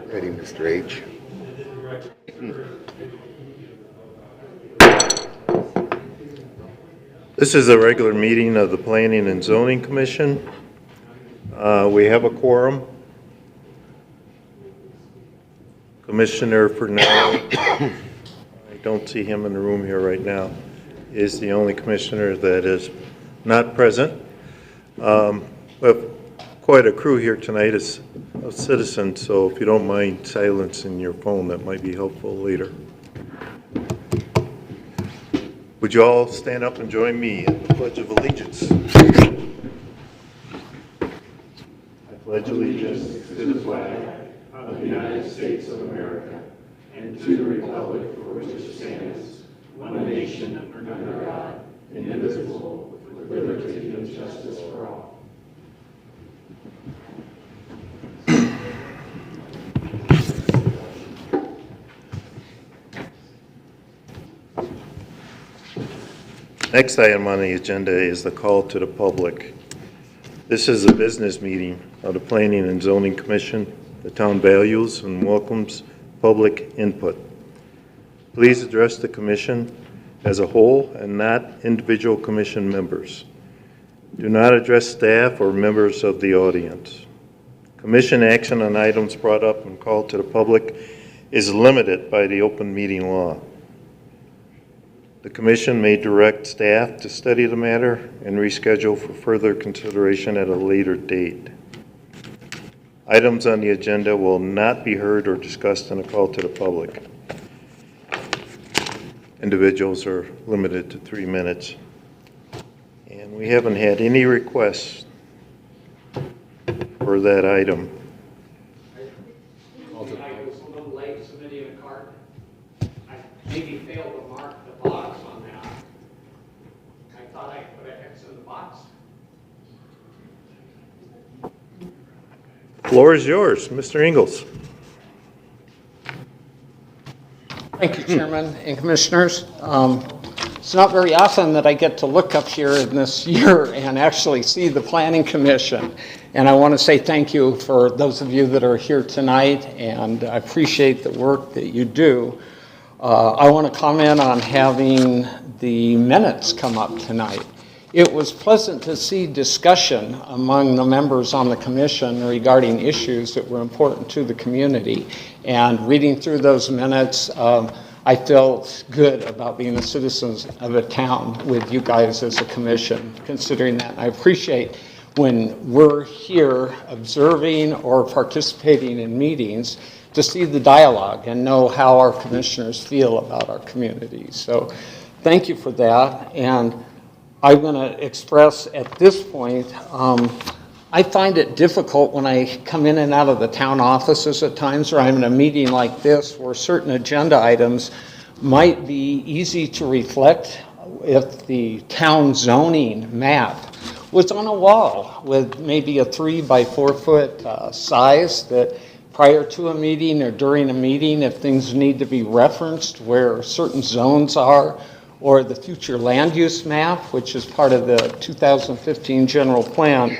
Ready, Mr. H. This is a regular meeting of the Planning and Zoning Commission. We have a quorum. Commissioner Fernando, I don't see him in the room here right now, is the only commissioner that is not present. We have quite a crew here tonight as citizens, so if you don't mind silencing your phone, that might be helpful later. Would you all stand up and join me in the Pledge of Allegiance? I pledge allegiance to the flag of the United States of America and to the republic for which it stands, one nation under God, indivisible, with liberty and justice for all. Next item on the agenda is the call to the public. This is a business meeting of the Planning and Zoning Commission. The town values and welcomes public input. Please address the commission as a whole and not individual commission members. Do not address staff or members of the audience. Commission action on items brought up and called to the public is limited by the open meeting law. The commission may direct staff to study the matter and reschedule for further consideration at a later date. Items on the agenda will not be heard or discussed in a call to the public. Individuals are limited to 3 minutes. And we haven't had any requests for that item. I was a little late submitting a card. I maybe failed to mark the box on that. I thought I put an X in the box. Floor is yours, Mr. Ingles. Thank you, Chairman and Commissioners. It's not very often that I get to look up here in this year and actually see the Planning Commission. And I want to say thank you for those of you that are here tonight, and I appreciate the work that you do. I want to comment on having the minutes come up tonight. It was pleasant to see discussion among the members on the commission regarding issues that were important to the community. And reading through those minutes, I felt good about being a citizen of a town with you guys as a commission, considering that. I appreciate when we're here observing or participating in meetings to see the dialogue and know how our commissioners feel about our community. So thank you for that. And I'm going to express at this point, I find it difficult when I come in and out of the town offices at times, or I'm in a meeting like this where certain agenda items might be easy to reflect if the town zoning map was on a wall with maybe a 3 by 4 foot size, that prior to a meeting or during a meeting, if things need to be referenced where certain zones are, or the future land use map, which is part of the 2015 general plan.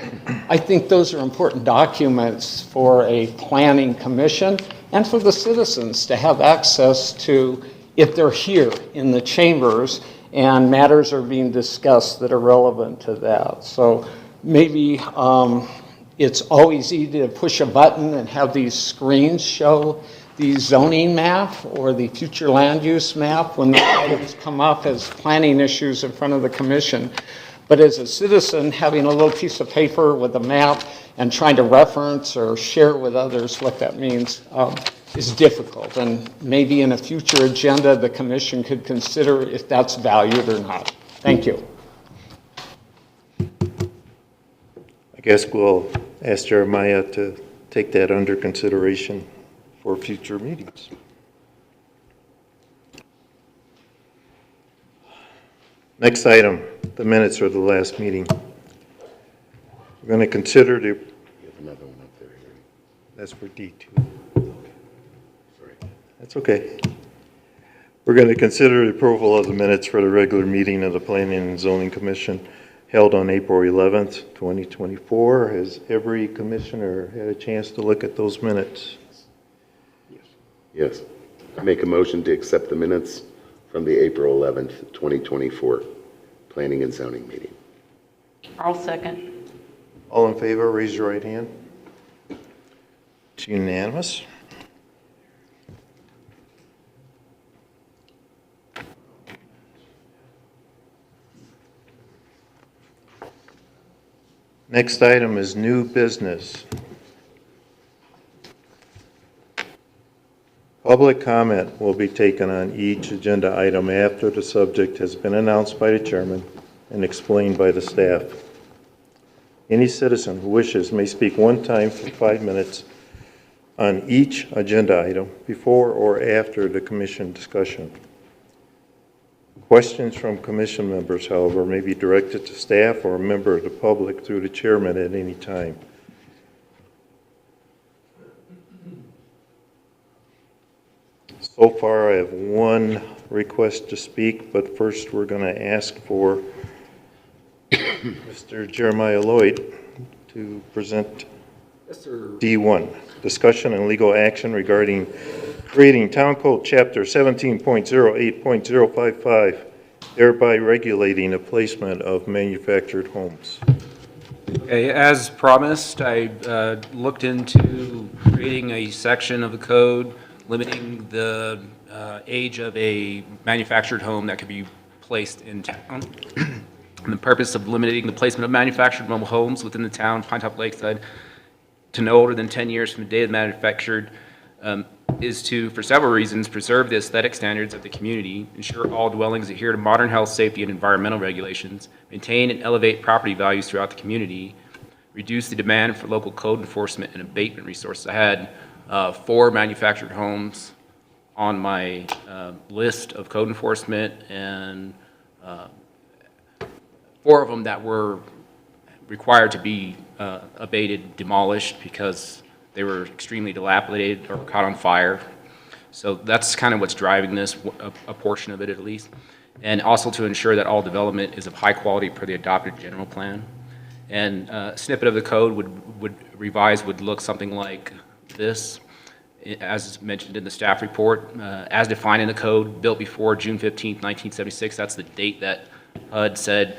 I think those are important documents for a planning commission and for the citizens to have access to if they're here in the chambers and matters are being discussed that are relevant to that. So maybe it's always easy to push a button and have these screens show the zoning map or the future land use map when the items come up as planning issues in front of the commission. But as a citizen, having a little piece of paper with a map and trying to reference or share with others what that means is difficult. And maybe in a future agenda, the commission could consider if that's valued or not. Thank you. I guess we'll ask Jeremiah to take that under consideration for future meetings. Next item, the minutes of the last meeting. We're going to consider the... You have another one up there. That's for D2. Sorry. That's okay. We're going to consider the approval of the minutes for the regular meeting of the Planning and Zoning Commission held on April 11th, 2024. Has every commissioner had a chance to look at those minutes? Yes. I make a motion to accept the minutes from the April 11th, 2024 Planning and Zoning meeting. I'll second. All in favor, raise your right hand. It's unanimous. Next item is new business. Public comment will be taken on each agenda item after the subject has been announced by the chairman and explained by the staff. Any citizen who wishes may speak one time for 5 minutes on each agenda item before or after the commission discussion. Questions from commission members, however, may be directed to staff or a member of the public through the chairman at any time. So far, I have one request to speak, but first we're going to ask for Mr. Jeremiah Lloyd to present D1, discussion and legal action regarding creating Town Code Chapter 17.08.055, thereby regulating the placement of manufactured homes. Okay, as promised, I looked into creating a section of the code limiting the age of a manufactured home that could be placed in town. And the purpose of limiting the placement of manufactured mobile homes within the town, Pinetop-Lakeside, to no older than 10 years from the date of manufactured is to, for several reasons, preserve the aesthetic standards of the community, ensure all dwellings adhere to modern health, safety, and environmental regulations, maintain and elevate property values throughout the community, reduce the demand for local code enforcement and abatement resources. I had 4 manufactured homes on my list of code enforcement, and 4 of them that were required to be abated, demolished, because they were extremely dilapidated or caught on fire. So that's kind of what's driving this, a portion of it at least. And also to ensure that all development is of high quality per the adopted general plan. And a snippet of the code would look something like this, as mentioned in the staff report. As defined in the code, built before June 15th, 1976, that's the date that HUD said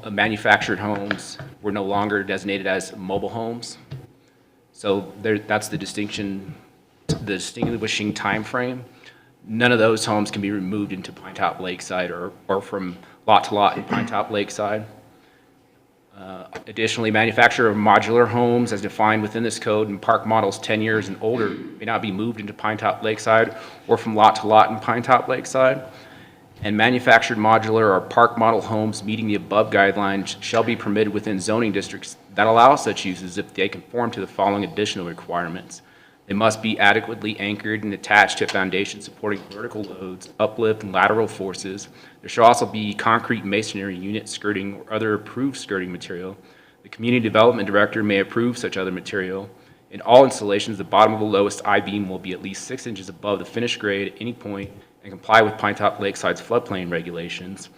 manufactured homes were no longer designated as mobile homes. So that's the distinction, the distinguishing time frame. None of those homes can be removed into Pinetop-Lakeside or from lot to lot in Pinetop-Lakeside. Additionally, manufacture of modular homes as defined within this code and park models 10 years and older may not be moved into Pinetop-Lakeside or from lot to lot in Pinetop-Lakeside. And manufactured modular or park model homes meeting the above guidelines shall be permitted within zoning districts that allow such uses if they conform to the following additional requirements. They must be adequately anchored and attached to a foundation supporting vertical loads, uplift, and lateral forces. There shall also be concrete masonry unit skirting or other approved skirting material. The community development director may approve such other material. In all installations, the bottom of the lowest I-beam will be at least 6 inches above the finished grade at any point and comply with Pinetop-Lakeside's floodplain regulations.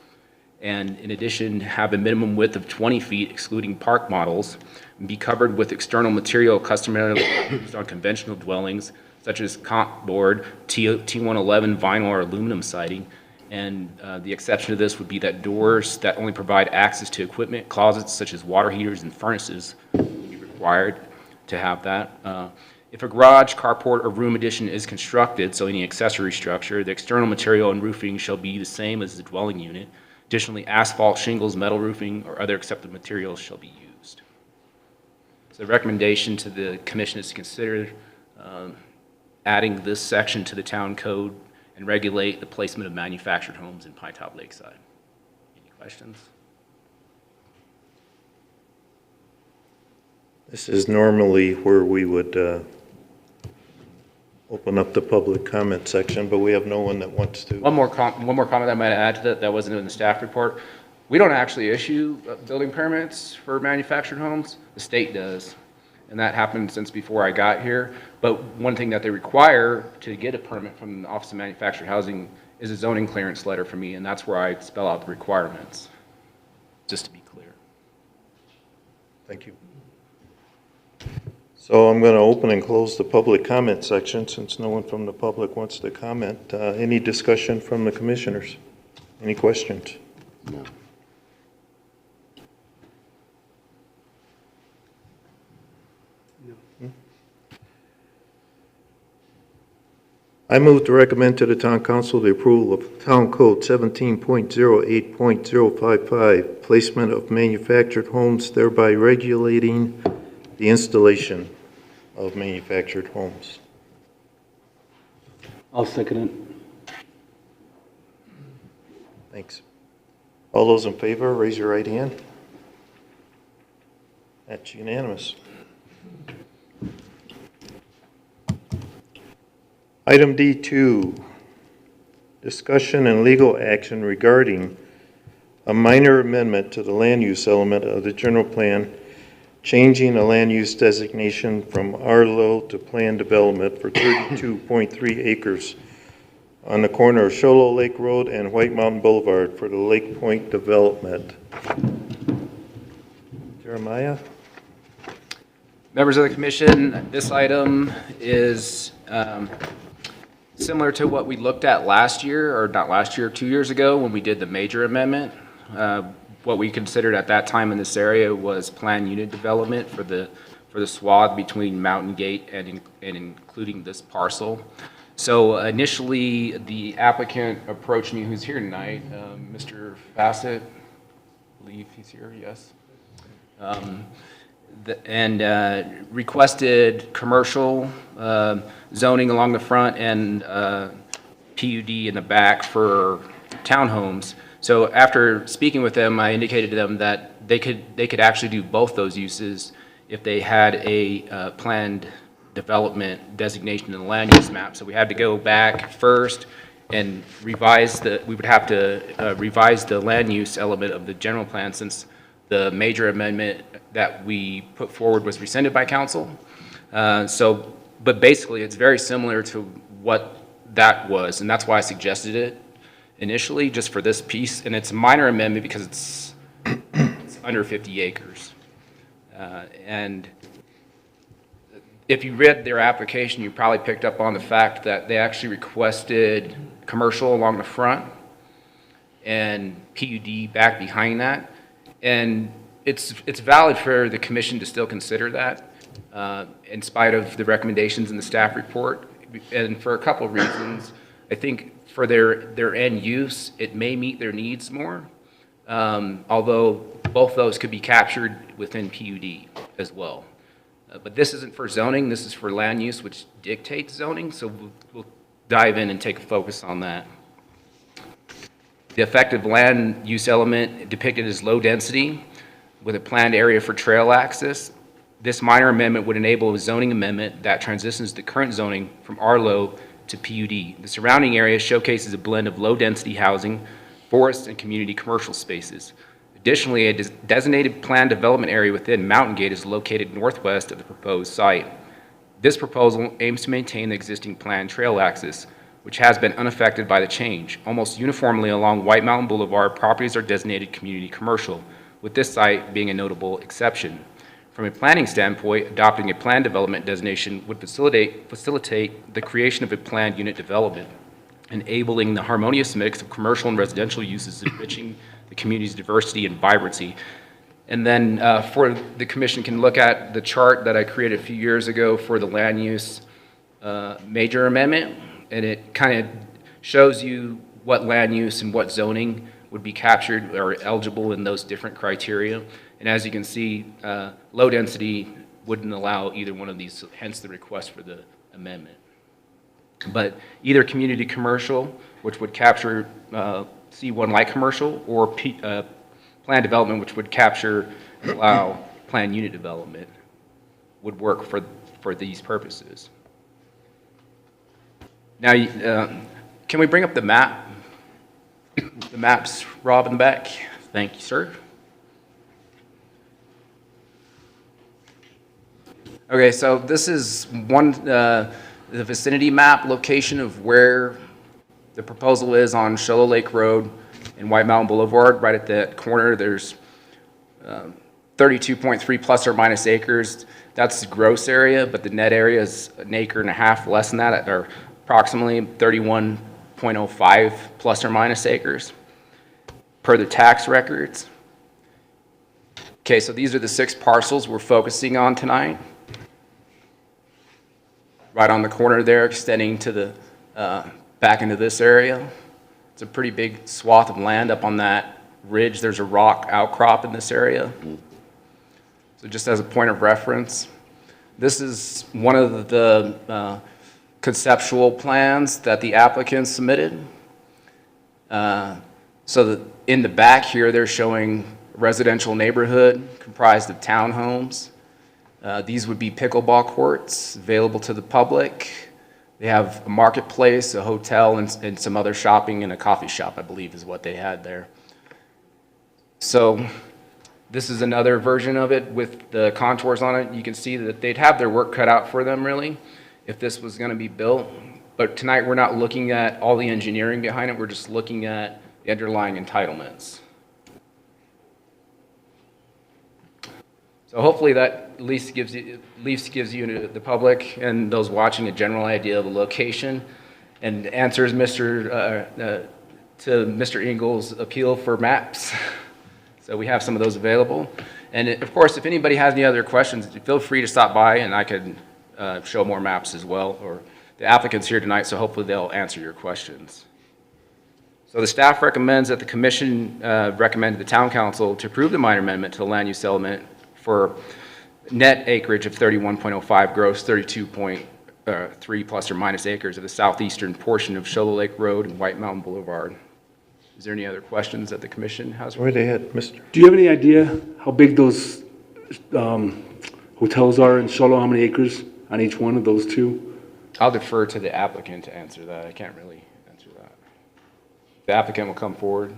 And in addition, have a minimum width of 20 feet, excluding park models, and be covered with external material customarily used on conventional dwellings, such as comp board, T111 vinyl or aluminum siding. And the exception to this would be that doors that only provide access to equipment, closets such as water heaters and furnaces would be required to have that. If a garage, carport, or room addition is constructed, so any accessory structure, the external material and roofing shall be the same as the dwelling unit. Additionally, asphalt, shingles, metal roofing, or other accepted materials shall be used. So the recommendation to the commission is to consider adding this section to the town code and regulate the placement of manufactured homes in Pinetop-Lakeside. Any questions? This is normally where we would open up the public comment section, but we have no one that wants to. One more comment I might add to that wasn't in the staff report. We don't actually issue building permits for manufactured homes. The state does. and that happened since before I got here. But one thing that they require to get a permit from the Office of Manufactured Housing is a zoning clearance letter for me, and that's where I spell out the requirements, just to be clear. Thank you. So I'm going to open and close the public comment section since no one from the public wants to comment. Any discussion from the commissioners? Any questions? No. I move to recommend to the town council the approval of Town Code 17.08.055, placement of manufactured homes, thereby regulating the installation of manufactured homes. I'll second it. Thanks. All those in favor, raise your right hand. That's unanimous. Item D2, discussion and legal action regarding a minor amendment to the land use element of the general plan, changing the land use designation from R-low to planned development for 32.3 acres on the corner of Sholo Lake Road and White Mountain Boulevard for the Lake Pointe Development. Jeremiah? Members of the commission, this item is similar to what we looked at last year, or not last year, 2 years ago when we did the major amendment. What we considered at that time in this area was planned unit development for the swath between Mountain Gate and including this parcel. So initially, the applicant approached me, who's here tonight, Mr. Bassett, I believe he's here, yes. And requested commercial zoning along the front and PUD in the back for townhomes. So after speaking with them, I indicated to them that they could actually do both those uses if they had a planned development designation in the land use map. So we had to go back first and we would have to revise the land use element of the general plan since the major amendment that we put forward was rescinded by council. But basically it's very similar to what that was, and that's why I suggested it initially, just for this piece. And it's a minor amendment because it's under 50 acres. And if you read their application, you probably picked up on the fact that they actually requested commercial along the front and PUD back behind that. And it's valid for the commission to still consider that in spite of the recommendations in the staff report. And for a couple of reasons, I think for their end use, it may meet their needs more, although both those could be captured within PUD as well. But this isn't for zoning, this is for land use, which dictates zoning, so we'll dive in and take a focus on that. The effective land use element depicted as low density with a planned area for trail access. This minor amendment would enable a zoning amendment that transitions the current zoning from R-low to PUD. The surrounding area showcases a blend of low-density housing, forest, and community commercial spaces. Additionally, a designated planned development area within Mountain Gate is located northwest of the proposed site. This proposal aims to maintain the existing planned trail access, which has been unaffected by the change. Almost uniformly along White Mountain Boulevard, properties are designated community commercial, with this site being a notable exception. From a planning standpoint, adopting a planned development designation would facilitate the creation of a planned unit development, enabling the harmonious mix of commercial and residential uses, enriching the community's diversity and vibrancy. And then for the commission can look at the chart that I created a few years ago for the land use major amendment, and it kind of shows you what land use and what zoning would be captured or eligible in those different criteria. And as you can see, low density wouldn't allow either one of these, hence the request for the amendment. But either community commercial, which would capture C1 light commercial, or planned development, which would capture and allow planned unit development, would work for these purposes. Now, can we bring up the map? The maps, Rob and Beck. Thank you, sir. Okay, so this is the vicinity map location of where the proposal is on Shoalo Lake Road and White Mountain Boulevard. Right at that corner, there's 32.3 plus or minus acres. That's the gross area, but the net area is an acre and a half less than that, or approximately 31.05 plus or minus acres per the tax records. Okay, so these are the 6 parcels we're focusing on tonight. Right on the corner there, extending to the back into this area. It's a pretty big swath of land up on that ridge. There's a rock outcrop in this area. So just as a point of reference, this is one of the conceptual plans that the applicant submitted. So that in the back here, they're showing a residential neighborhood comprised of townhomes. These would be pickleball courts available to the public. They have a marketplace, a hotel, and some other shopping and a coffee shop, I believe is what they had there. So this is another version of it with the contours on it. You can see that they'd have their work cut out for them, really, if this was going to be built. But tonight, we're not looking at all the engineering behind it. We're just looking at the underlying entitlements. So hopefully that at least gives you the public and those watching a general idea of the location, and answers to Mr. Engel's appeal for maps. So we have some of those available. And of course, if anybody has any other questions, feel free to stop by and I could show more maps as well. Or the applicant's here tonight, so hopefully they'll answer your questions. So the staff recommends that the commission recommend to the town council to approve the minor amendment to the land use element for net acreage of 31.05 gross, 32.3 plus or minus acres of the southeastern portion of Shoalo Lake Road and White Mountain Boulevard. Is there any other questions that the commission has? Right ahead, Mr. Do you have any idea how big those hotels are in Shoalo? How many acres on each one of those 2? I'll defer to the applicant to answer that. I can't really answer that. The applicant will come forward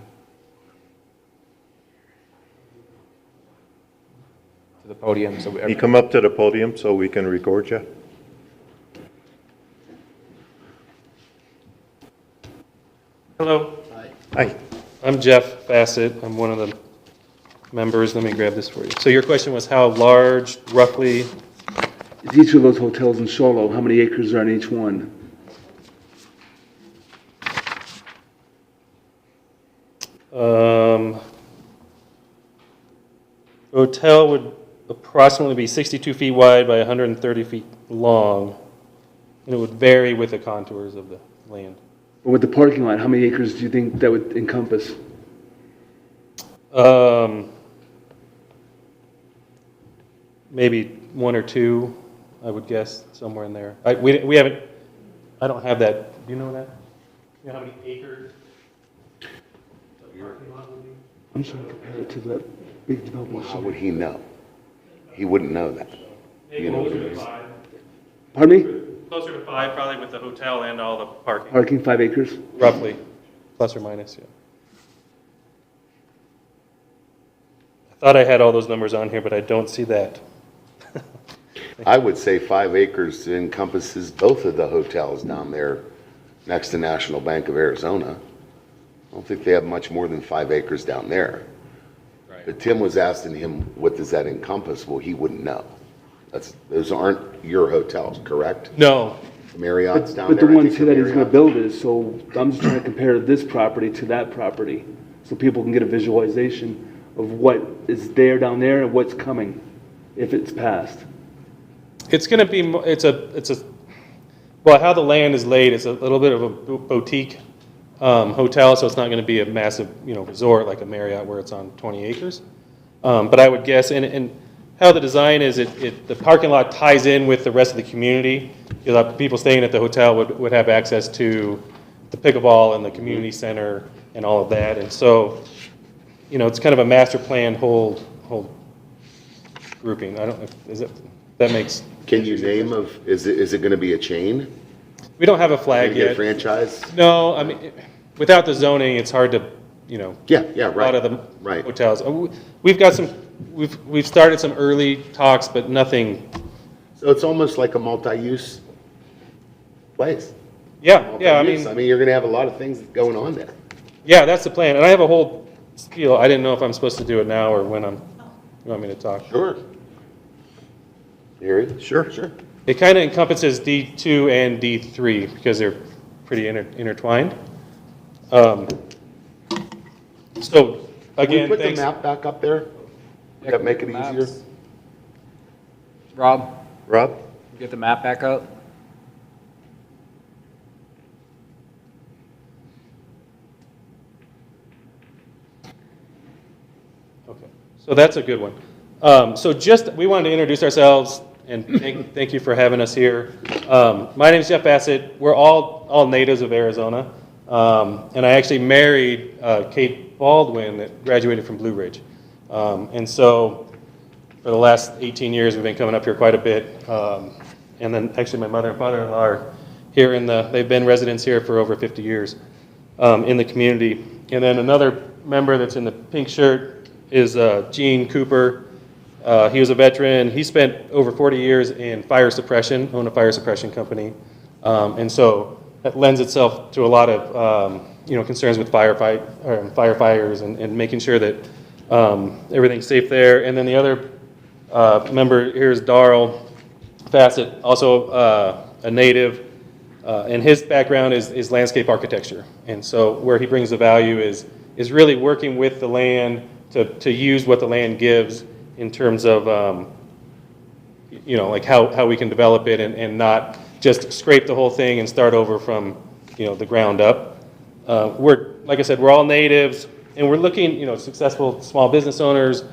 to the podium. So You come up to the podium so we can record you. Hello, Hi. I'm Jeff Bassett. I'm one of the members. Let me grab this for you. So your question was how large, roughly? Is each of those hotels in Shoalo, how many acres are on each one? Hotel would approximately be 62 feet wide by 130 feet long, and it would vary with the contours of the land. Or with the parking lot, how many acres do you think that would encompass? Maybe 1 or 2, I would guess, somewhere in there. We haven't, I don't have that. Do you know that? You know how many acres? the parking lot would be? I'm sorry, compare it to that big development. How would he know? He wouldn't know that. Maybe closer to 5. Pardon me? Closer to 5, probably with the hotel and all the parking. Parking, 5 acres? Roughly, plus or minus, yeah. I thought I had all those numbers on here, but I don't see that. I would say 5 acres encompasses both of the hotels down there next to National Bank of Arizona. I don't think they have much more than 5 acres down there. Right. But Tim was asking him, what does that encompass? Well, he wouldn't know. Those aren't your hotels, correct? No, Marriott's down But there. the I ones think the that he's gonna Marriott. build is, so I'm just trying to compare this property to that property, so people can get a visualization of what is there down there and what's coming, if it's passed. it's going to be, well, how the land is laid, it's a little bit of a boutique hotel, so it's not going to be a massive, resort like a Marriott where it's on 20 acres. But I would guess, and how the design is, the parking lot ties in with the rest of the community. People staying at the hotel would have access to the pickleball and the community center and all of that. And so, it's kind of a master plan whole grouping. I don't know, that makes. Can you name is it going to be a chain? We don't have a Gonna flag get yet. franchise? No, I mean, without the zoning, it's hard to, Yeah, a right. lot of the Right. hotels. We've got we've started some early talks, but nothing So it's almost like a multi-use place. Yeah, I Multi-use. mean, You're gonna have a lot of things going on there. yeah, that's the plan. And I have a whole spiel. I didn't know if I'm supposed to do it now or when you want me to talk. Sure. Gary? Sure. It kind of encompasses D2 and D3 because they're pretty intertwined. So Can we again, put the thanks. map back up there? Would that make it easier? Rob, Rob? get the map back up. Okay, so that's a good one. So we wanted to introduce ourselves and thank you for having us here. My name is Jeff Bassett. We're all natives of Arizona. And I actually married Kate Baldwin that graduated from Blue Ridge. And so for the last 18 years, we've been coming up here quite a bit. And then actually my mother and father-in-law are here they've been residents here for over 50 years in the community. And then another member that's in the pink shirt is Gene Cooper. He was a veteran. He spent over 40 years in fire suppression, owned a fire suppression company. And so that lends itself to a lot of concerns with firefighters and making sure that everything's safe there. And then the other member here is Darrell Fassett, also a native. And his background is landscape architecture. And so where he brings the value is really working with the land to use what the land gives in terms of, like how we can develop it and not just scrape the whole thing and start over from, the ground up. Like I said, we're all natives, and we're looking, successful small business owners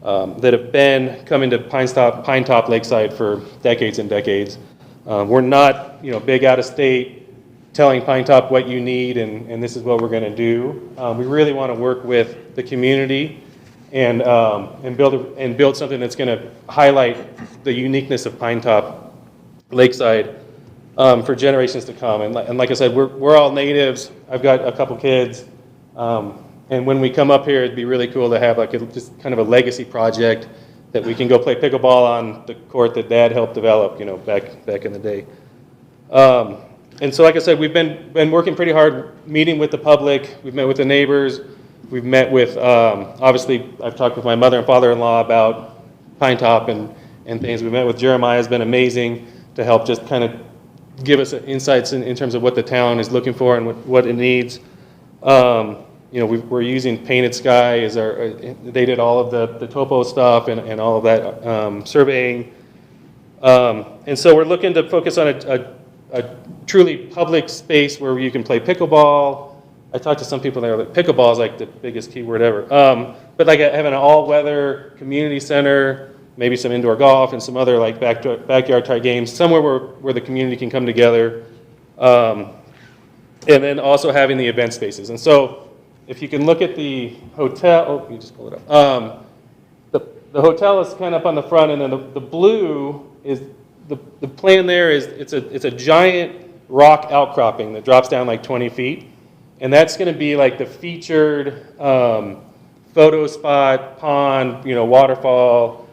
that have been coming to Pinetop-Lakeside for decades and decades. We're not, big out of state telling Pinetop what you need and this is what we're going to do. We really want to work with the community and build something that's going to highlight the uniqueness of Pinetop-Lakeside for generations to come. And like I said, we're all natives. I've got a couple kids. And when we come up here, it'd be really cool to have just kind of a legacy project that we can go play pickleball on the court that Dad helped develop, back in the day. And so, like I said, we've been working pretty hard, meeting with the public. We've met with the neighbors. We've met with, obviously, I've talked with my mother and father-in-law about Pinetop and things. We've met with Jeremiah. Has been amazing to help just kind of give us insights in terms of what the town is looking for and what it needs. We're using Painted Sky as they did all of the topo stuff and all of that surveying. And so we're looking to focus on a truly public space where you can play pickleball. I talked to some people there that pickleball is like the biggest keyword ever. But like having an all-weather community center, maybe some indoor golf and some other like backyard type games, somewhere where the community can come together. And then also having the event spaces. And so if you can look at the hotel, you just pull it up. The hotel is kind of up on the front, and then the blue is the plan there is it's a giant rock outcropping that drops down like 20 feet, and that's going to be like the featured photo spot, pond, waterfall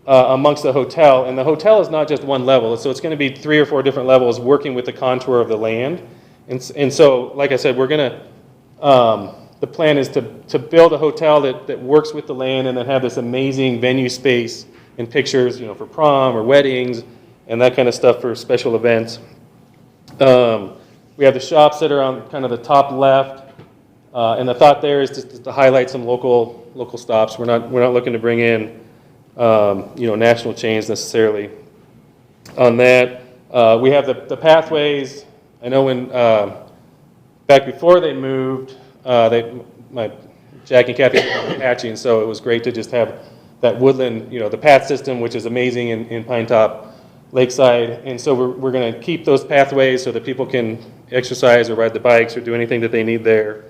amongst the hotel. And the hotel is not just one level, so it's going to be 3 or 4 different levels working with the contour of the land. And so, like I said, we're going to the plan is to build a hotel that works with the land and then have this amazing venue space and pictures, for prom or weddings and that kind of stuff for special events. We have the shops that are on kind of the top left, and the thought there is just to highlight some local stops. We're not looking to bring in national chains necessarily. On that, we have the pathways. I know when back before they moved. Jack and Kathy were hatching, so it was great to just have that woodland, the path system, which is amazing in Pinetop-Lakeside. And so we're going to keep those pathways so that people can exercise or ride the bikes or do anything that they need there.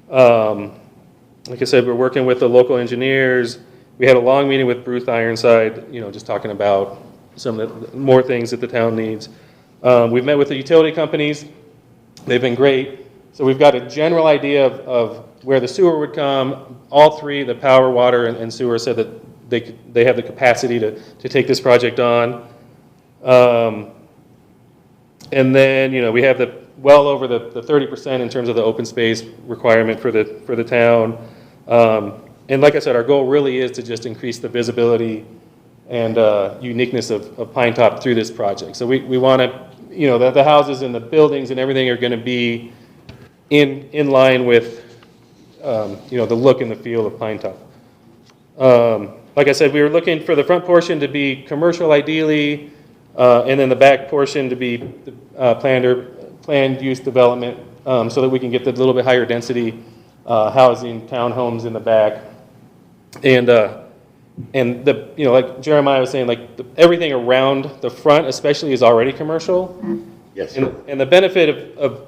Like I said, we're working with the local engineers. We had a long meeting with Bruce Ironside, just talking about some of the more things that the town needs. We've met with the utility companies. They've been great. So we've got a general idea of where the sewer would come. All three, the power, water, and sewer, said that they have the capacity to take this project on. And then, we have well over the 30% in terms of the open space requirement for the town. And like I said, our goal really is to just increase the visibility and uniqueness of Pine Top through this project. So we want to, the houses and the buildings and everything are going to be in line with, the look and the feel of Pine Top. Like I said, we were looking for the front portion to be commercial ideally, and then the back portion to be planned use development, so that we can get the little bit higher density housing, townhomes in the back. And like Jeremiah was saying, everything around the front especially is already commercial. Yes. And the benefit of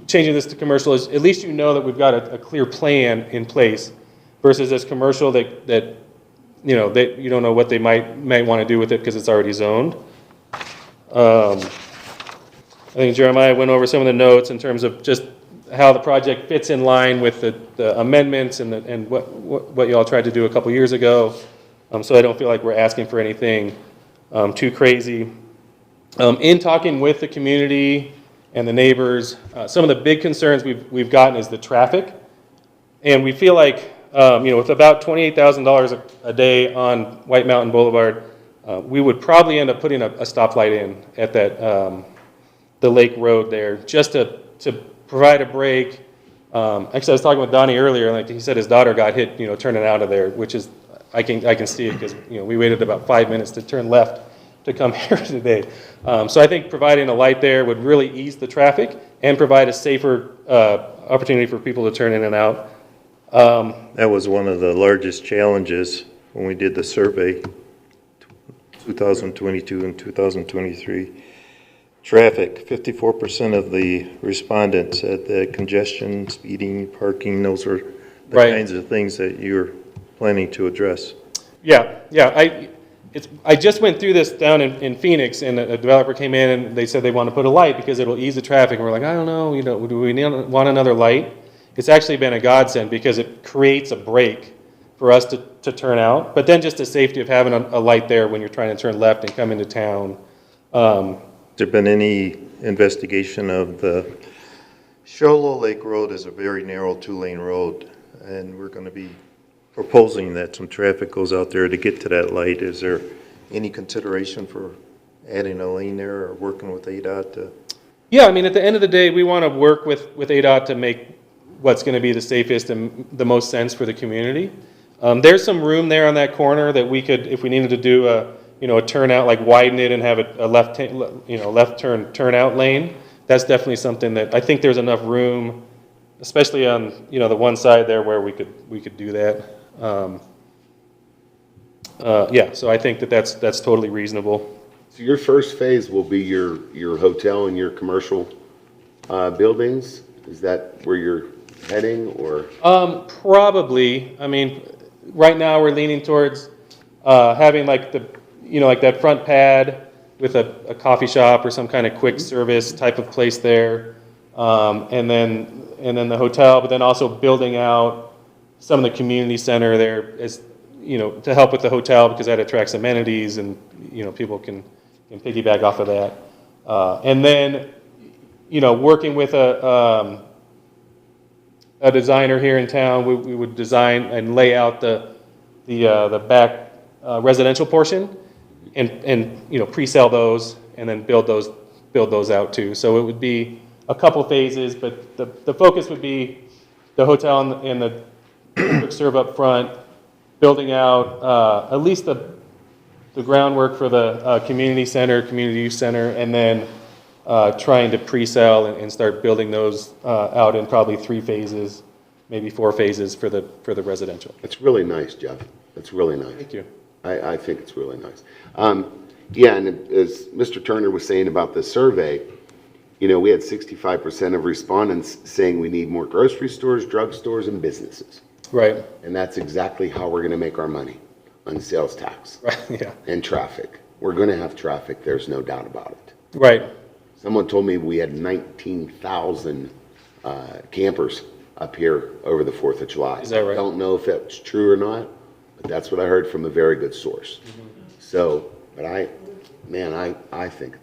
changing this to commercial is at least that we've got a clear plan in place versus this commercial that you don't know what they might want to do with it because it's already zoned. I think Jeremiah went over some of the notes in terms of just how the project fits in line with the amendments and what you all tried to do a couple years ago. So I don't feel like we're asking for anything too crazy. In talking with the community and the neighbors, some of the big concerns we've gotten is the traffic. And we feel like, with about $28,000 a day on White Mountain Boulevard, we would probably end up putting a stoplight in at the Lake Road there, just to provide a break. Actually, I was talking with Donnie earlier, and he said his daughter got hit, turning out of there, which is, I can see it because, we waited about 5 minutes to turn left to come here today. So I think providing a light there would really ease the traffic and provide a safer opportunity for people to turn in and out. That was one of the largest challenges when we did the survey, 2022 and 2023. Traffic, 54% of the respondents said that congestion, speeding, parking, those are the Right. kinds of things that you're planning to address. Yeah. I just went through this down in Phoenix, and a developer came in and they said they want to put a light because it'll ease the traffic. And we're like, I don't know, do we want another light? It's actually been a godsend because it creates a break for us to turn out. But then just the safety of having a light there when you're trying to turn left and come into town. Has there been any investigation of the Shoalo Lake Road is a very narrow 2-lane road, and we're going to be proposing that some traffic goes out there to get to that light. Is there any consideration for adding a lane there or working with ADOT to? Yeah, I mean, at the end of the day, we want to work with ADOT to make what's going to be the safest and the most sense for the community. There's some room there on that corner that we could, if we needed to do a turnout, like widen it and have a left turnout lane. That's definitely something that I think there's enough room, especially on the one side there where we could do that. Yeah, so I think that's totally reasonable. So your first phase will be your hotel and your commercial buildings? Is that where you're heading, or? Probably. I mean, right now we're leaning towards having like that front pad with a coffee shop or some kind of quick service type of place there, and then the hotel, but then also building out some of the community center there as to help with the hotel because that attracts amenities and people can piggyback off of that, and then working with a designer here in town, we would design and lay out the back residential portion and pre-sell those and then build those out too. So it would be a couple phases, but the focus would be the hotel and the quick serve up front, building out at least the groundwork for the community use center, and then trying to pre-sell and start building those out in probably 3 phases, maybe 4 phases for the residential. It's really nice, Jeff. It's really nice. Thank you. I think it's really nice. Yeah, and as Mr. Turner was saying about the survey, we had 65% of respondents saying we need more grocery stores, drugstores, and businesses. Right. And that's exactly how we're going to make our money, on sales tax. Right. Yeah. And traffic. We're going to have traffic, there's no doubt about it. Right. Someone told me we had 19,000 campers up here over the 4th of July. Is that right? I don't know if that's true or not, but that's what I heard from a very good source. So, but man, I think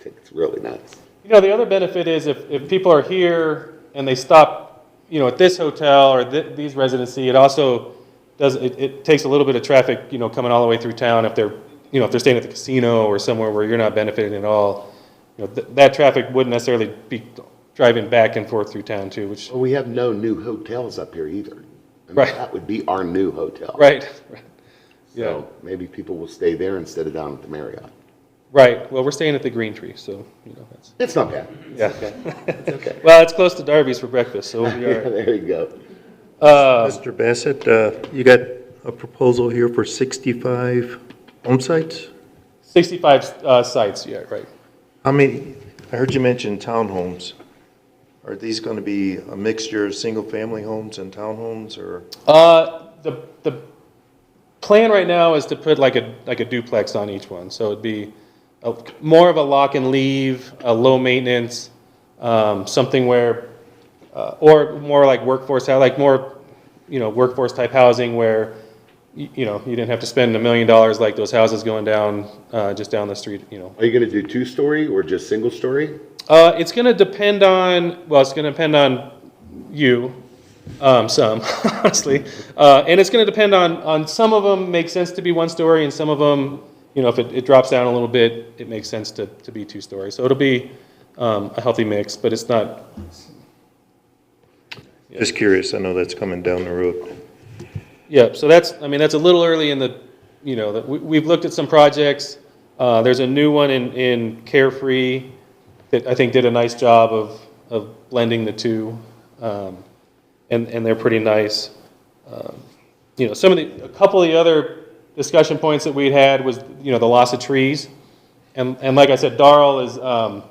it's really nice. You know, the other benefit is if people are here and they stop, you know, at this hotel or these residency, it also does, it takes a little bit of traffic, you know, coming all the way through town if they're, you know, if they're staying at the casino or somewhere where you're not benefiting at all. You know, that traffic wouldn't necessarily be driving back and forth through town too, which, Well, we have no new hotels up here either. I mean, Right. That would be our new hotel. right, right. Yeah, So maybe people will stay there instead of down at the Marriott. right. Well, we're staying at the Green Tree, so, you know, that's, It's not bad. yeah. It's okay. Well, it's close to Darby's for breakfast, so we'll be all right. There you go. Mr. Bassett, you got a proposal here for 65 home sites? 65 sites, yeah, right. How many, I heard you mention townhomes. Are these going to be a mixture of single-family homes and townhomes, or? The plan right now is to put like a duplex on each one, so it'd be more of a lock and leave, a low maintenance, something where, or more like workforce, like more, you know, workforce type housing where, you know, you didn't have to spend $1 million like those houses going down, just down the street, you know. Are you gonna do 2-story or just single story? It's gonna depend on, well, it's gonna depend on you, some, honestly. And it's gonna depend on some of them make sense to be 1-story and some of them, you know, if it drops down a little bit, it makes sense to be 2-story. So it'll be a healthy mix, but it's not. Just curious, I know that's coming down the road. Yeah, so that's, I mean, that's a little early in the, you know, we've looked at some projects. There's a new one in Carefree that I think did a nice job of blending the two, and they're pretty nice. You know, a couple of the other discussion points that we'd had was, you know, the loss of trees, and like I said, Darrell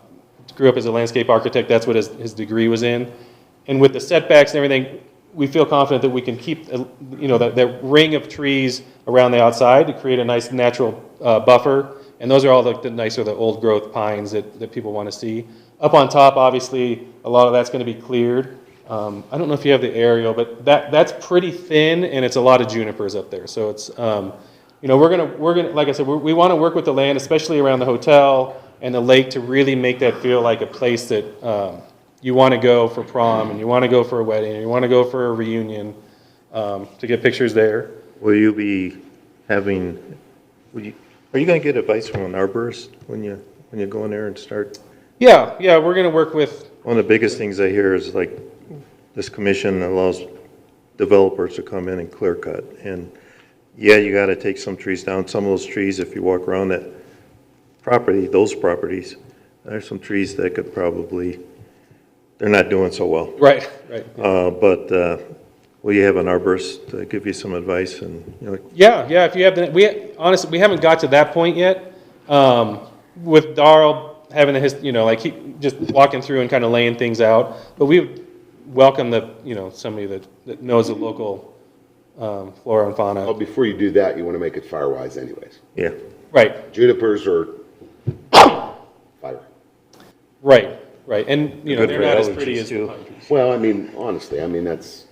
grew up as a landscape architect. That's what his degree was in, and with the setbacks and everything, we feel confident that we can keep, you know, that ring of trees around the outside to create a nice natural buffer. And those are all the nicer, the old growth pines that people want to see. Up on top, obviously, a lot of that's going to be cleared. I don't know if you have the aerial, but that's pretty thin, and it's a lot of junipers up there. So it's, you know, we're gonna, like I said, we want to work with the land, especially around the hotel and the lake, to really make that feel like a place that you want to go for prom, and you want to go for a wedding, and you want to go for a reunion, to get pictures there. Will you be having, are you going to get advice from an arborist when you go in there and start? Yeah, we're going to work with. One of the biggest things I hear is like, this commission allows developers to come in and clear cut. And yeah, you got to take some trees down. Some of those trees, if you walk around that property, those properties, there's some trees that could probably, they're not doing so well. Right. But will you have an arborist to give you some advice and, you know? Yeah, if you have honestly, we haven't got to that point yet. With Darrell having you know, like he just walking through and kind of laying things out, but we would welcome somebody that knows the local flora and fauna. Well, before you do that, you wanna make it fire-wise anyways. Yeah. Right, Junipers are fire. right, and you know, Good they're for not as allergies, pretty as the too. pine trees. Well, I mean, honestly, I mean, that's,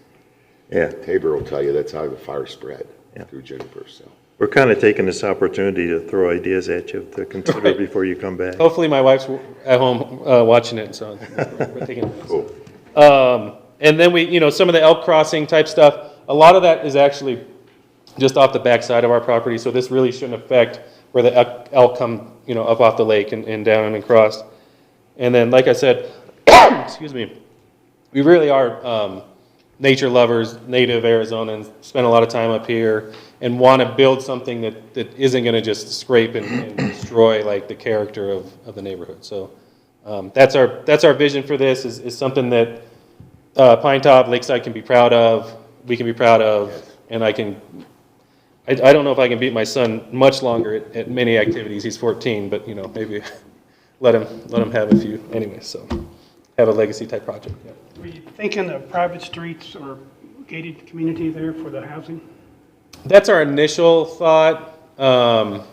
Yeah. Tabor will tell you that's how the fire spread, Yeah. through junipers, so. We're kind of taking this opportunity to throw ideas at you to consider Right. before you come back. Hopefully, my wife's at home watching it, so we're taking notes. Cool. And then we, you know, some of the elk crossing type stuff, a lot of that is actually just off the backside of our property, so this really shouldn't affect where the elk come, you know, up off the lake and down and across. And then, like I said, excuse me, we really are nature lovers, native Arizonans, spend a lot of time up here, and want to build something that isn't going to just scrape and destroy like the character of the neighborhood. So that's our vision for this, is something that Pinetop-Lakeside can be proud of, we can be proud of, and I don't know if I can beat my son much longer at many activities. He's 14, but you know, maybe let him have a few anyway. So have a legacy type project. Yeah. Were you thinking of private streets or gated community there for the housing? That's our initial thought. You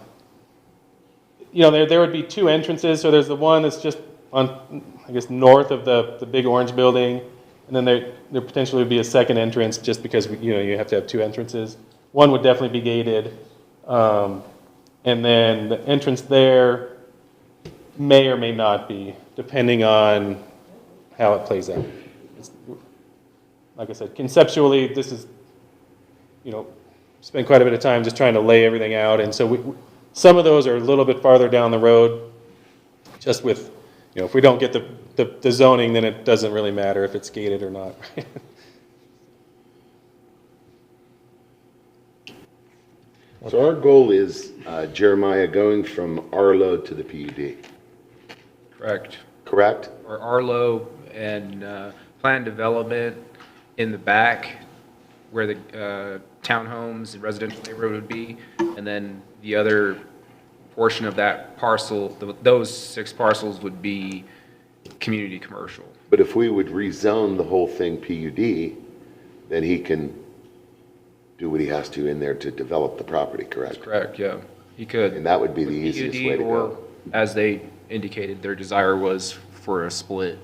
know, there would be 2 entrances. So there's the one that's just on, I guess, north of the big orange building, and then there potentially would be a second entrance, just because you have to have 2 entrances. One would definitely be gated, and And then the entrance there may or may not be, depending on how it plays out. Like I said, conceptually, this is, spend quite a bit of time just trying to lay everything out. And so some of those are a little bit farther down the road, just with, if we don't get the zoning, then it doesn't really matter if it's gated or not. So our goal is, Jeremiah, going from Arlo to the PUD, Correct. correct? Or Arlo and planned development in the back where the townhomes and residential neighborhood would be, and then the other portion of that parcel, those 6 parcels would be community commercial. But if we would rezone the whole thing PUD, then he can do what he has to in there to develop the property, correct? Correct, yeah. He could. And that would be the easiest way to or, go. as they indicated, their desire was for a split.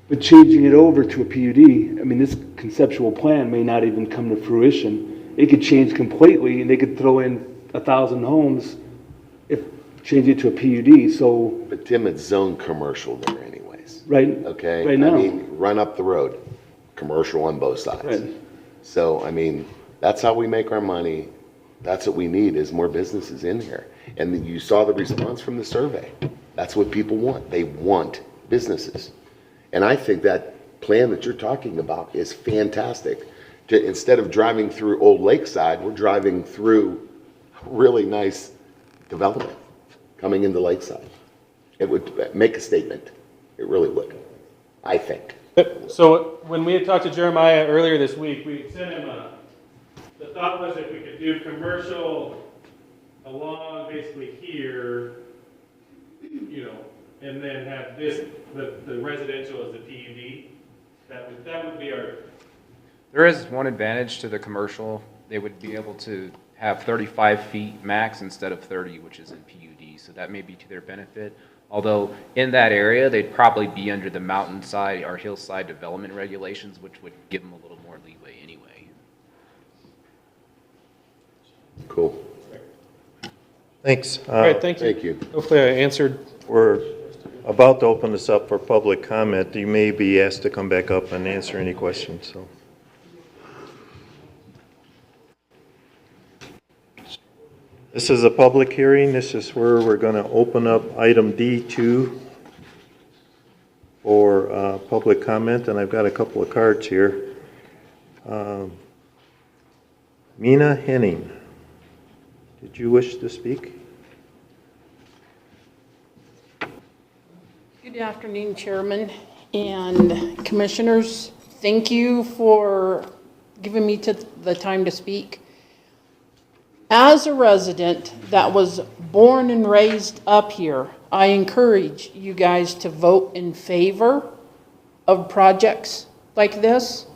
But changing it over to a PUD, I mean, this conceptual plan may not even come to fruition. It could change completely, and they could throw in 1,000 homes if change it to a PUD, so, But Tim, it's zone commercial there anyways, right? okay? Right now. I mean, run up the road, commercial on both sides. Right. So, I mean, that's how we make our money. That's what we need, is more businesses in here. And you saw the response from the survey. That's what people want. They want businesses. And I think that plan that you're talking about is fantastic. Instead of driving through Old Lakeside, we're driving through really nice development coming into Lakeside. It would make a statement. It really would, I think. So when we had talked to Jeremiah earlier this week, we sent him the thought was if we could do commercial along basically here, and then have the residential as the PUD, that would be our. There is one advantage to the commercial. They would be able to have 35 feet max instead of 30, which is in PUD, so that may be to their benefit. Although in that area, they'd probably be under the mountainside or hillside development regulations, which would give them a little more leeway anyway. Cool. Thanks. All right, thank you. Thank you. Hopefully I answered. We're about to open this up for public comment. You may be asked to come back up and answer any questions, so. This is a public hearing. This is where we're going to open up item D2 for public comment, and I've got a couple of cards here. Mina Henning, did you wish to speak? Good afternoon, Chairman and Commissioners. Thank you for giving me the time to speak. As a resident that was born and raised up here, I encourage you guys to vote in favor of projects like this,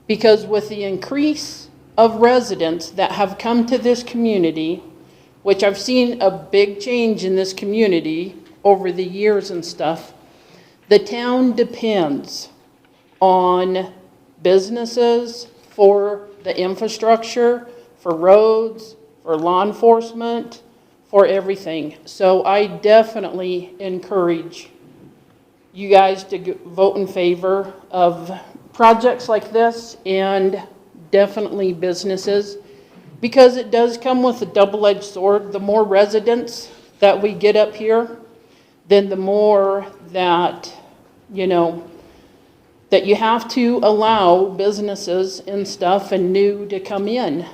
because with the increase of residents that have come to this community, which I've seen a big change in this community over the years and stuff, the town depends on businesses for the infrastructure, for roads, for law enforcement, for everything. So I definitely encourage you guys to vote in favor of projects like this, and definitely businesses, because it does come with a double-edged sword. The more residents that we get up here, then the more that, that you have to allow businesses and stuff and new to come in.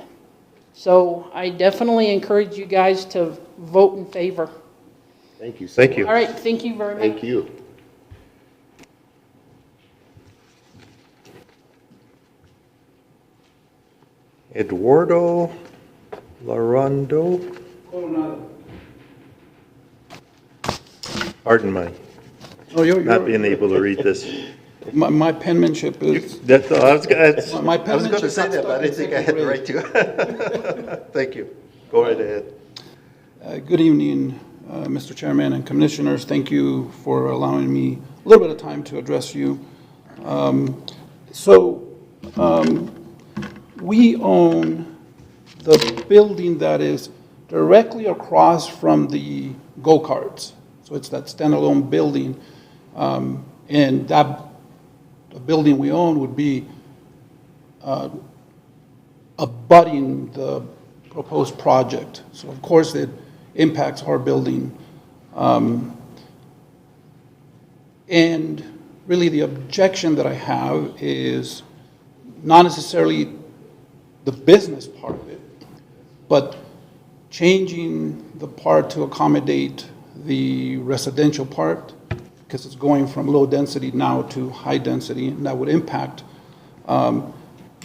So I definitely encourage you guys to vote in favor. Thank you so Thank you. much. All right, thank you very much. Thank you. Eduardo Larondo. Pardon my not being able to read this. My penmanship is, That's, I was going My to penmanship's say not that, but I didn't think I had the right to. Thank you. Go right ahead. good evening, Mr. Chairman and Commissioners. Thank you for allowing me a little bit of time to address you. We own the building that is directly across from the go-karts. So it's that standalone building. And that, the building we own would be abutting the proposed project. So of course it impacts our building. And really the objection that I have is not necessarily the business part of it, but changing the part to accommodate the residential part, because it's going from low density now to high density, and that would impact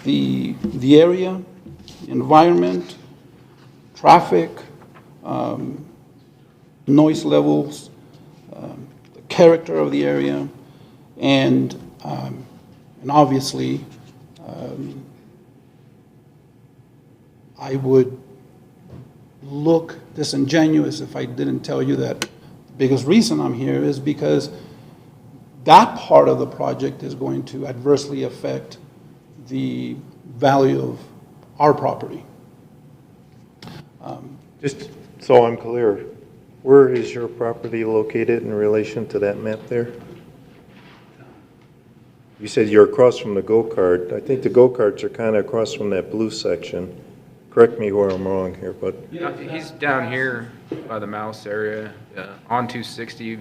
the area, environment, traffic, noise levels, the character of the area, and obviously, I would look disingenuous if I didn't tell you that the biggest reason I'm here is because that part of the project is going to adversely affect the value of our property. Just so I'm clear, where is your property located in relation to that map there? You said you're across from the go-kart. I think the go-karts are kind of across from that blue section. Correct me where I'm wrong here, but He's down here by the Mouse area, on 260.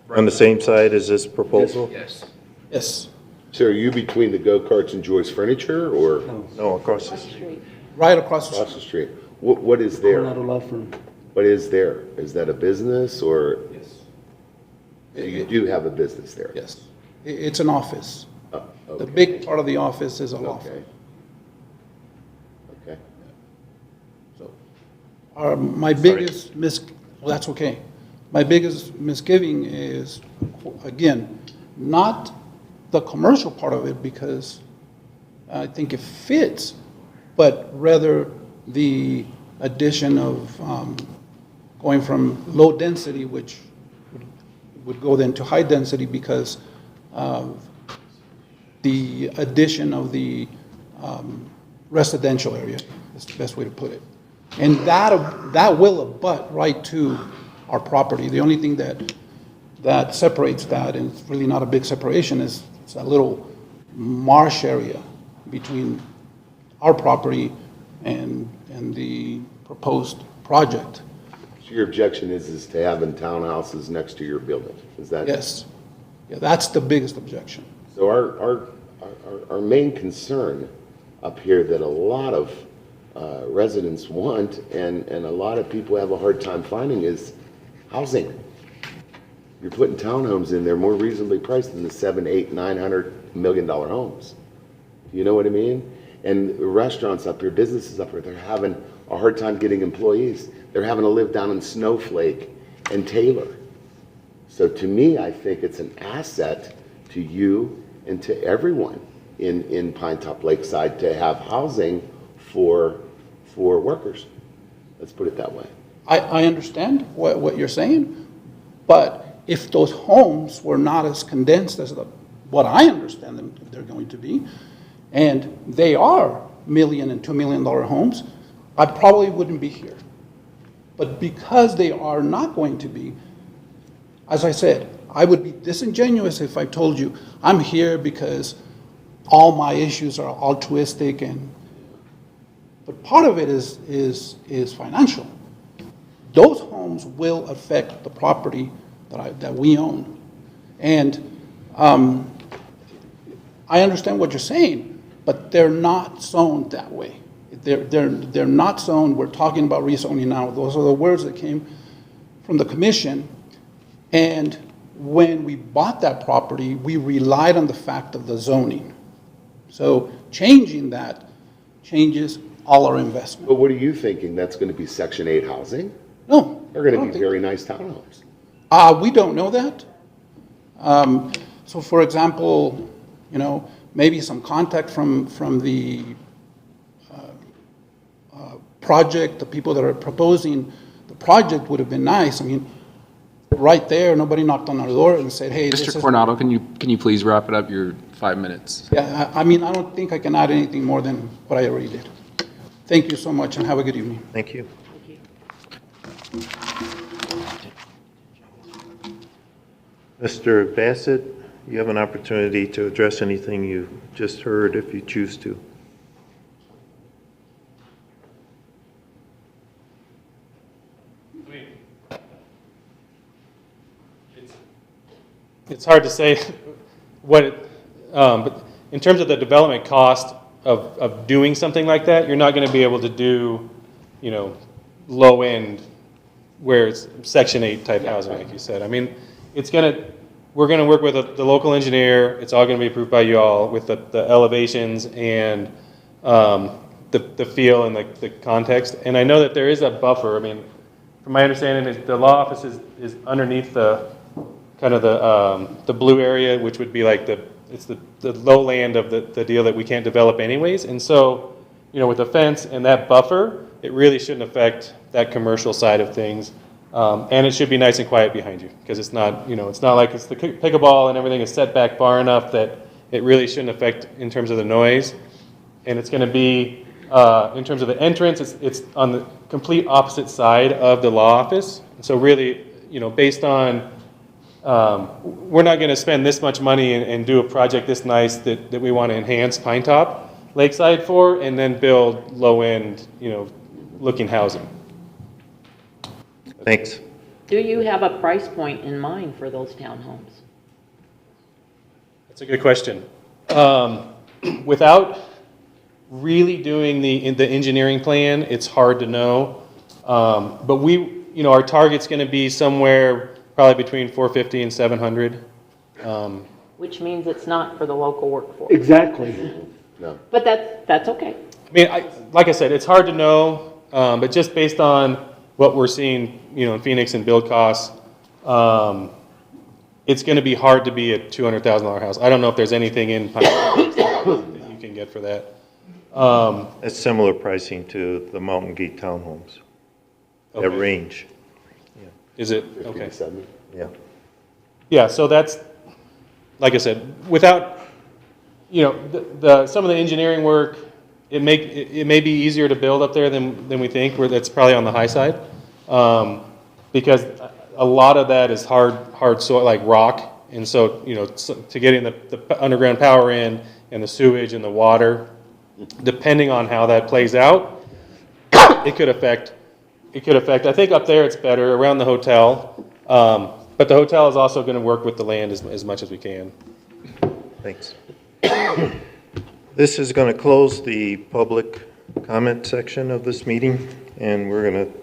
on the same side as this proposal? Yes. Yes, So are you between the go-karts and Joyce Furniture, or No, across the street. right across the across street. the street? What is there? Coronado Law Firm. What is there? Is that a business, or Yes. you do have a business there? Yes, it's an office. Oh, The okay. big part of the office is a law Okay. firm. Okay. So, my biggest well, that's okay. My biggest misgiving is, again, not the commercial part of it, because I think it fits, but rather the addition of going from low density, which would go then to high density because of the addition of the residential area, is the best way to put it. And that will abut right to our property. The only thing that separates that, and it's really not a big separation, is it's a little marsh area between our property and the proposed project. So your objection is to having townhouses next to your building? Is that? Yes. Yeah, that's the biggest objection. So our main concern up here that a lot of residents want, and a lot of people have a hard time finding, is housing. You're putting townhomes in there more reasonably priced than the $700, $800, $900 million homes. You know what I mean? And restaurants up here, businesses up here, they're having a hard time getting employees. They're having to live down in Snowflake and Taylor. So to me, I think it's an asset to you and to everyone in Pinetop-Lakeside to have housing for workers. Let's put it that way. I understand what you're saying, but if those homes were not as condensed as what I understand them they're going to be, and they are $1 million and $2 million homes, I probably wouldn't be here. But because they are not going to be, as I said, I would be disingenuous if I told you I'm here because all my issues are altruistic, but part of it is financial. Those homes will affect the property that we own. And I understand what you're saying, but they're not zoned that way. They're not zoned. We're talking about rezoning now. Those are the words that came from the commission. And when we bought that property, we relied on the fact of the zoning. So changing that changes all our investment. But what are you thinking? That's going to be Section 8 housing? No. They're going I don't to be think- very nice townhomes. We don't know that. So for example, maybe some contact from the project, the people that are proposing the project would have been nice. I mean, right there, nobody knocked on our door and said, hey, this Mr. is... Coronado, can you please wrap it up? Your 5 minutes. Yeah, I mean, I don't think I can add anything more than what I already did. Thank you so much and have a good evening. Thank you. Mr. Bassett, you have an opportunity to address anything you just heard if you choose to. It's hard to say what, but in terms of the development cost of doing something like that, you're not going to be able to do, low end where it's Section 8 type housing, like you said. I mean, we're going to work with the local engineer. It's all going to be approved by you all with the elevations and the feel and the context. And I know that there is a buffer. I mean, from my understanding, the law office is underneath the kind of the blue area, which would be like the lowland of the deal that we can't develop anyways. And so, with the fence and that buffer, it really shouldn't affect that commercial side of things. And it should be nice and quiet behind you, because it's not, it's not like it's the pickleball and everything is set back far enough that it really shouldn't affect in terms of the noise. And it's going to be, in terms of the entrance, it's on the complete opposite side of the law office. So really, based on, we're not going to spend this much money and do a project this nice that we want to enhance Pinetop-Lakeside for, and then build low-end, looking housing. Thanks. Do you have a price point in mind for those townhomes? That's a good question. Without really doing the engineering plan, it's hard to know. But our target's going to be somewhere probably between 450 and 700. Which means it's not for the local workforce. Exactly. No. But that's okay. I mean, like I said, it's hard to know, but just based on what we're seeing, in Phoenix and build costs, it's going to be hard to be a $200,000 house. I don't know if there's anything in Pine that you can get for that. It's similar pricing to the Mountain Gate townhomes. That Okay. range. Is it? 50 Okay. to 70. Yeah. Yeah, so that's, like I said, without, some of the engineering work, it may be easier to build up there than we think, where that's probably on the high side. Because a lot of that is hard soil, like rock. And so, to getting the underground power in and the sewage and the water, depending on how that plays out, it could affect, I think up there it's better around the hotel. But the hotel is also going to work with the land as much as we can. Thanks. This is going to close the public comment section of this meeting, and we're going to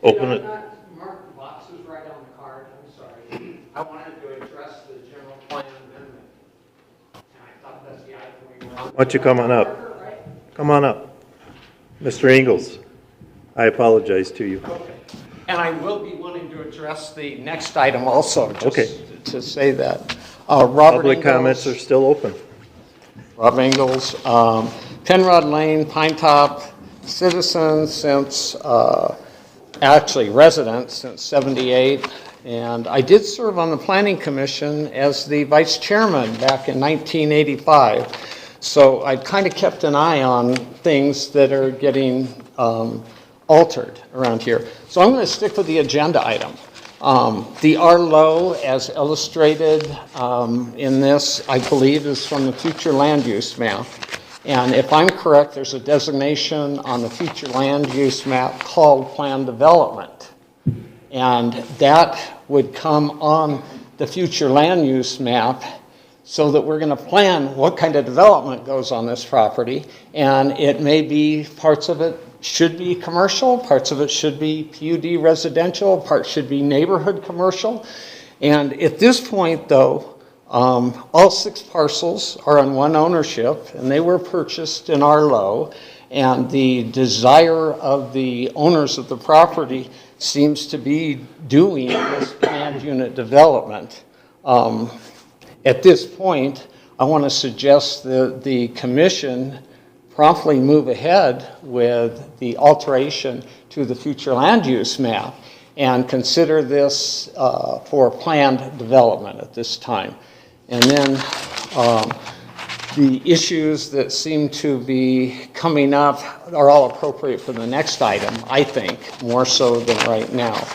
open it. Mark, the box is right on the card, I'm sorry. I wanted to address the general plan amendment. And I thought that's the item we were on. Why don't you come on up? Come on up. Mr. Ingles, I apologize to you. And I will be wanting to address the next item also, Okay. just to say that. Robert Public Ingalls- comments are still open. Rob Ingalls, Penrod Lane, Pinetop, citizen since, actually resident since '78. And I did serve on the Planning Commission as the vice chairman back in 1985. So I kind of kept an eye on things that are getting altered around here. So I'm going to stick with the agenda item. The R-Low, as illustrated in this, I believe, is from the future land use map. And if I'm correct, there's a designation on the future land use map called planned development. And that would come on the future land use map so that we're going to plan what kind of development goes on this property. And it may be, parts of it should be commercial, parts of it should be PUD residential, parts should be neighborhood commercial. And at this point, though, all 6 parcels are on one ownership, and they were purchased in R-Low. And the desire of the owners of the property seems to be doing this planned unit development. At this point, I want to suggest that the commission promptly move ahead with the alteration to the future land use map and consider this for planned development at this time. And then the issues that seem to be coming up are all appropriate for the next item, I think, more so than right now.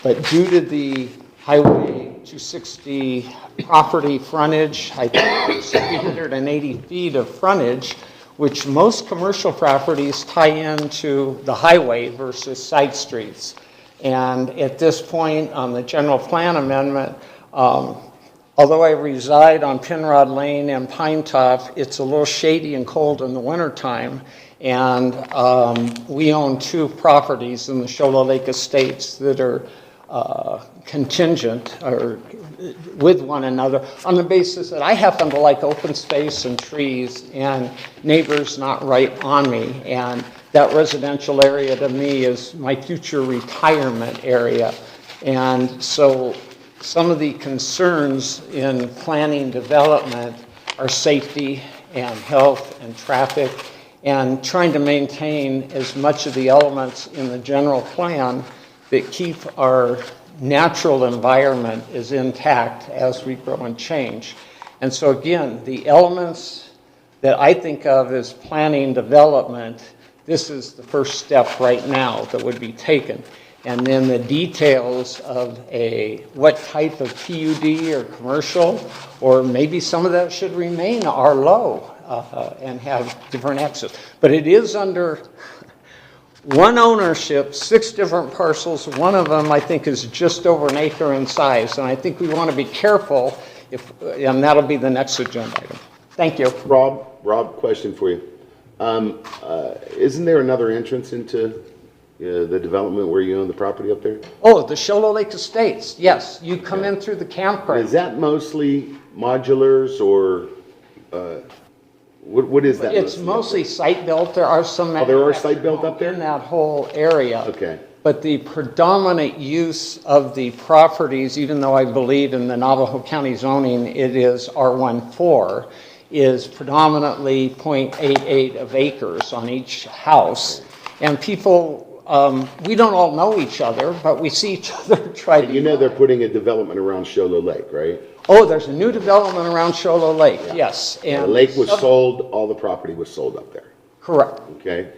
But due to the Highway 260 property frontage, I think it's 380 feet of frontage, which most commercial properties tie into the highway versus side streets. And at this point on the general plan amendment, although I reside on Penrod Lane and Pinetop, it's a little shady and cold in the wintertime. And we own 2 properties in the Shola Lake Estates that are contingent or with one another on the basis that I happen to like open space and trees and neighbors not right on me. And that residential area to me is my future retirement area. And so some of the concerns in planning development are safety and health and traffic and trying to maintain as much of the elements in the general plan that keep our natural environment is intact as we grow and change. And so again, the elements that I think of as planning development, this is the first step right now that would be taken. And then the details of what type of PUD or commercial, or maybe some of that should remain R-low and have different access. But it is under one ownership, 6 different parcels. One of them I think is just over an acre in size. And I think we want to be careful and that'll be the next agenda item. Thank you. Rob, question for you. Isn't there another entrance into the development where you own the property up there? Oh, the Shola Lake Estates. Yes, you come in through the campground. Is that mostly modulars or what is that? It's mostly site-built. There are some. Oh, there are site-built up there? In that whole area. Okay. But the predominant use of the properties, even though I believe in the Navajo County zoning it is R14, is predominantly 0.88 of acres on each house. And people, we don't all know each other, but we see each other try to. You know they're putting a development around Shola Lake, right? Oh, there's a new development around Shola Lake, yes. And the lake was sold, all the property was sold up there. Correct. Okay?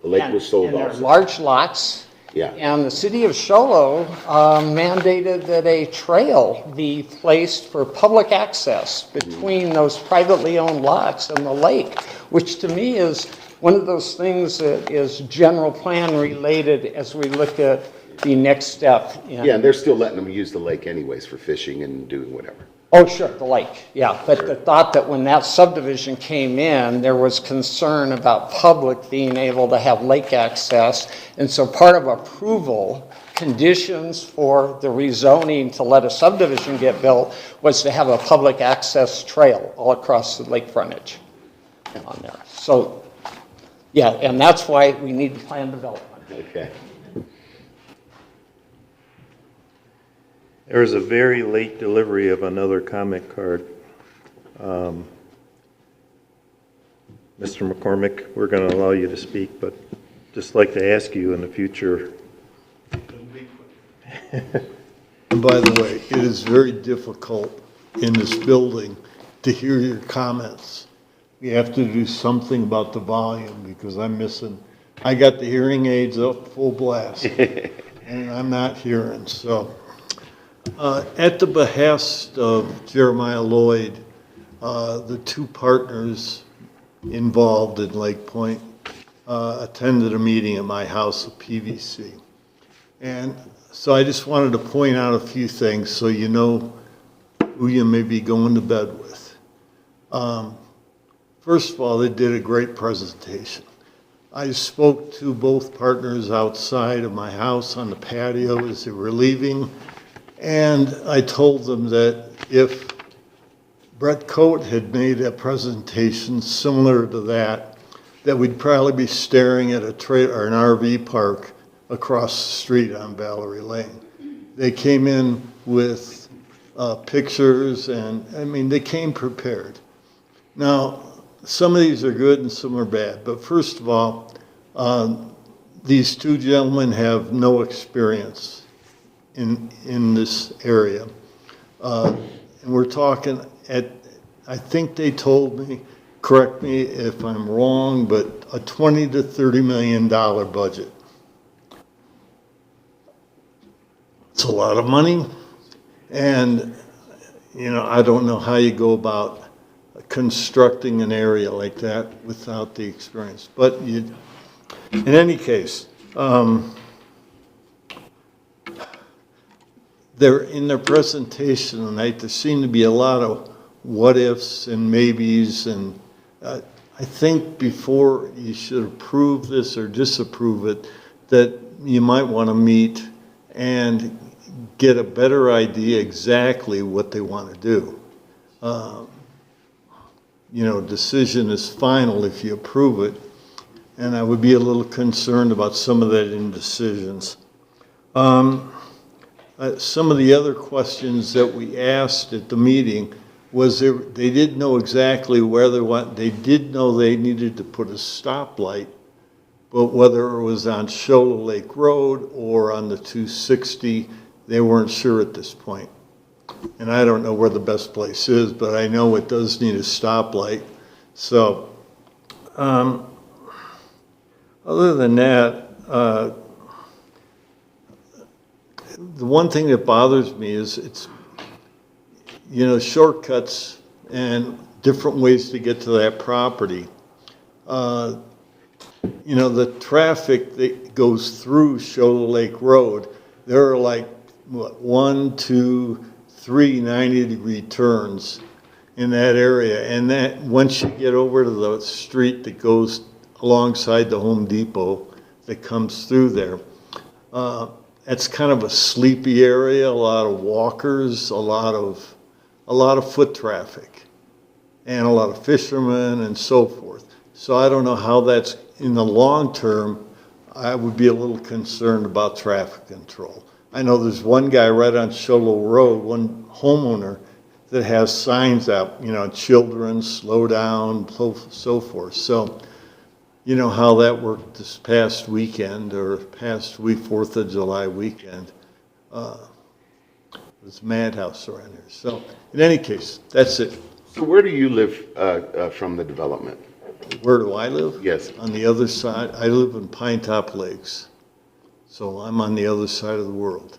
The lake was sold and also. they're large lots. Yeah. And the city of Shola mandated that a trail be placed for public access between those privately owned lots and the lake, which to me is one of those things that is general plan related as we look at the next step. Yeah, and they're still letting them use the lake anyways for fishing and doing whatever. Oh, sure, the lake, yeah. But the thought that when that subdivision came in, there was concern about public being able to have lake access. And so part of approval, conditions for the rezoning to let a subdivision get built was to have a public access trail all across the lake frontage on there. So, yeah, and that's why we need plan development. Okay. There was a very late delivery of another comment card. Mr. McCormick, we're going to allow you to speak, but just like to ask you in the future. And by the way, it is very difficult in this building to hear your comments. We have to do something about the volume because I'm missing. I got the hearing aids up full blast and I'm not hearing, so. At the behest of Jeremiah Lloyd, the 2 partners involved in Lake Pointe attended a meeting at my house at PVC. And so I just wanted to point out a few things so you know who you may be going to bed with. First of all, they did a great presentation. I spoke to both partners outside of my house on the patio as they were leaving. And I told them that if Brett Coate had made a presentation similar to that we'd probably be staring at an RV park across the street on Valerie Lane. They came in with pictures and, I mean, they came prepared. Now, some of these are good and some are bad, but first of all, these 2 gentlemen have no experience in this area. And we're talking I think they told me correct me if I'm wrong, but a $20 to $30 million budget. It's a lot of money, and, you know, I don't know how you go about constructing an area like that without the experience. But you, in any case, in their presentation tonight, there seemed to be a lot of what-ifs and maybes, and I think before you should approve this or disapprove it, that you might want to meet and get a better idea exactly what they want to do. You know, decision is final if you approve it, and I would be a little concerned about some of that indecisions. Some of the other questions that we asked at the meeting was they didn't know exactly where they went. They did know they needed to put a stoplight, but whether it was on Shola Lake Road or on the 260, they weren't sure at this point. And I don't know where the best place is, but I know it does need a stoplight. So, other than that, the one thing that bothers me is it's, you know, shortcuts and different ways to get to that property. You know, the traffic that goes through Shola Lake Road, there are like, what, 1, 2, 3 90-degree turns in that area. And that, once you get over to the street that goes alongside the Home Depot that comes through there, it's kind of a sleepy area, a lot of walkers, a lot of foot traffic, and a lot of fishermen and so forth. So I don't know how that's, in the long term, I would be a little concerned about traffic control. I know there's one guy right on Shola Road, one homeowner, that has signs out, you know, children, slow down, so forth. So, you know how that worked this past weekend, or past week, 4th of July weekend. There's a madhouse around here. So, in any case, that's it. So where do you live from the development? Where do I live? Yes. On the other side. I live in Pinetop Lakes. So I'm on the other side of the world.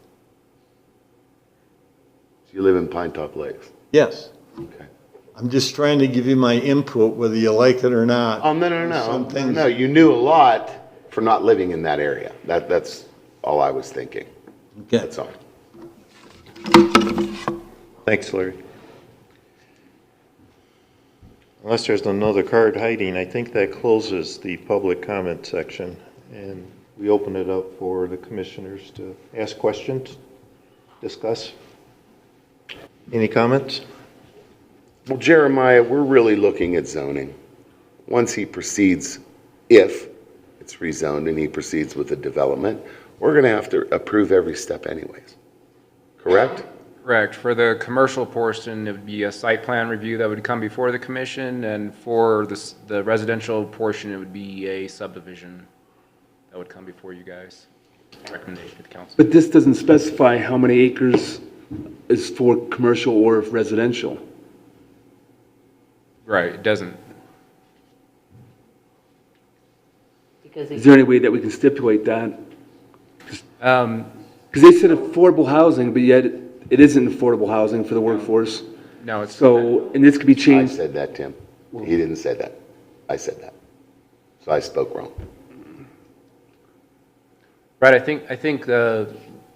So you live in Pinetop Lakes? Yes. Okay. I'm just trying to give you my input, whether you like it or not. Oh, no. Some things- No, you knew a lot for not living in that area. That's all I was thinking. Okay. That's all. Thanks, Larry. Unless there's another card hiding, I think that closes the public comment section, and we open it up for the commissioners to ask questions, discuss. Any comments? Well, Jeremiah, we're really looking at zoning. Once he proceeds, if it's rezoned and he proceeds with the development, we're going to have to approve every step anyways. Correct? Correct. For the commercial portion, it would be a site plan review that would come before the commission, and for the residential portion, it would be a subdivision that would come before you guys. Recommendation to the council. But this doesn't specify how many acres is for commercial or residential. Right, it doesn't. Because Is there any way that we can stipulate that? Um, Because they said affordable housing, but yet it isn't affordable housing for the workforce. no, it's. So, and this could be I changed. said that, Tim. He didn't say that. I said that. So I spoke wrong. Right, I think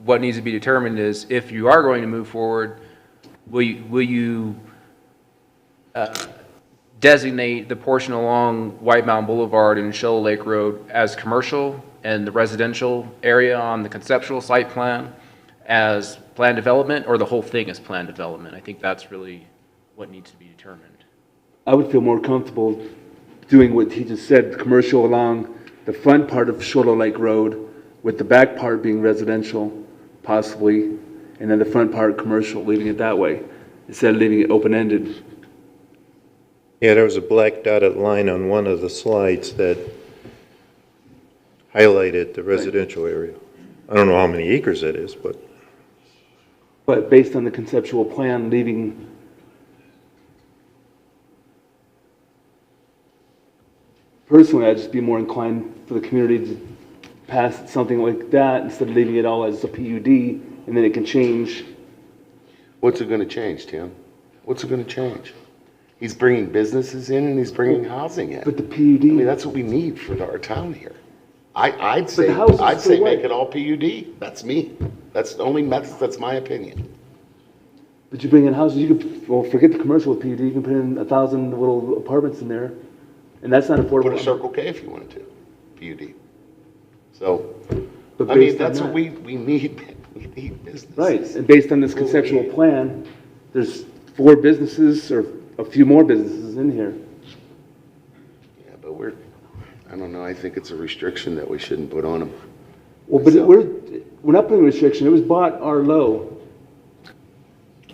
what needs to be determined is if you are going to move forward, will you designate the portion along White Mountain Boulevard and Shoal Lake Road as commercial and the residential area on the conceptual site plan as planned development, or the whole thing as planned development? I think that's really what needs to be determined. I would feel more comfortable doing what he just said, commercial along the front part of Shola Lake Road, with the back part being residential, possibly, and then the front part commercial, leaving it that way, instead of leaving it open-ended. Yeah, there was a black dotted line on one of the slides that highlighted the residential area. I don't know how many acres that is, but But based on the conceptual plan, leaving personally, I'd just be more inclined for the community to pass something like that instead of leaving it all as a PUD, and then it can change. What's it gonna change, Tim? What's it gonna change? He's bringing businesses in and he's bringing housing in. But the I mean, PUD, that's what we need for our town here. I'd the say, houses I'd for say what? make it all PUD. That's me. That's my opinion. but you bring in houses, you could, well, forget the commercial with PUD, you can put in 1,000 little apartments in there, and that's not affordable. Put a Circle K if you wanted to, PUD. So, But I mean, based on that's what that- we need, we need businesses. Right, and based on this conceptual plan, there's 4 businesses or a few more businesses in here. Yeah, but I don't know, I think it's a restriction that we shouldn't put on them. Well, but we're not putting a restriction, it was bought our low.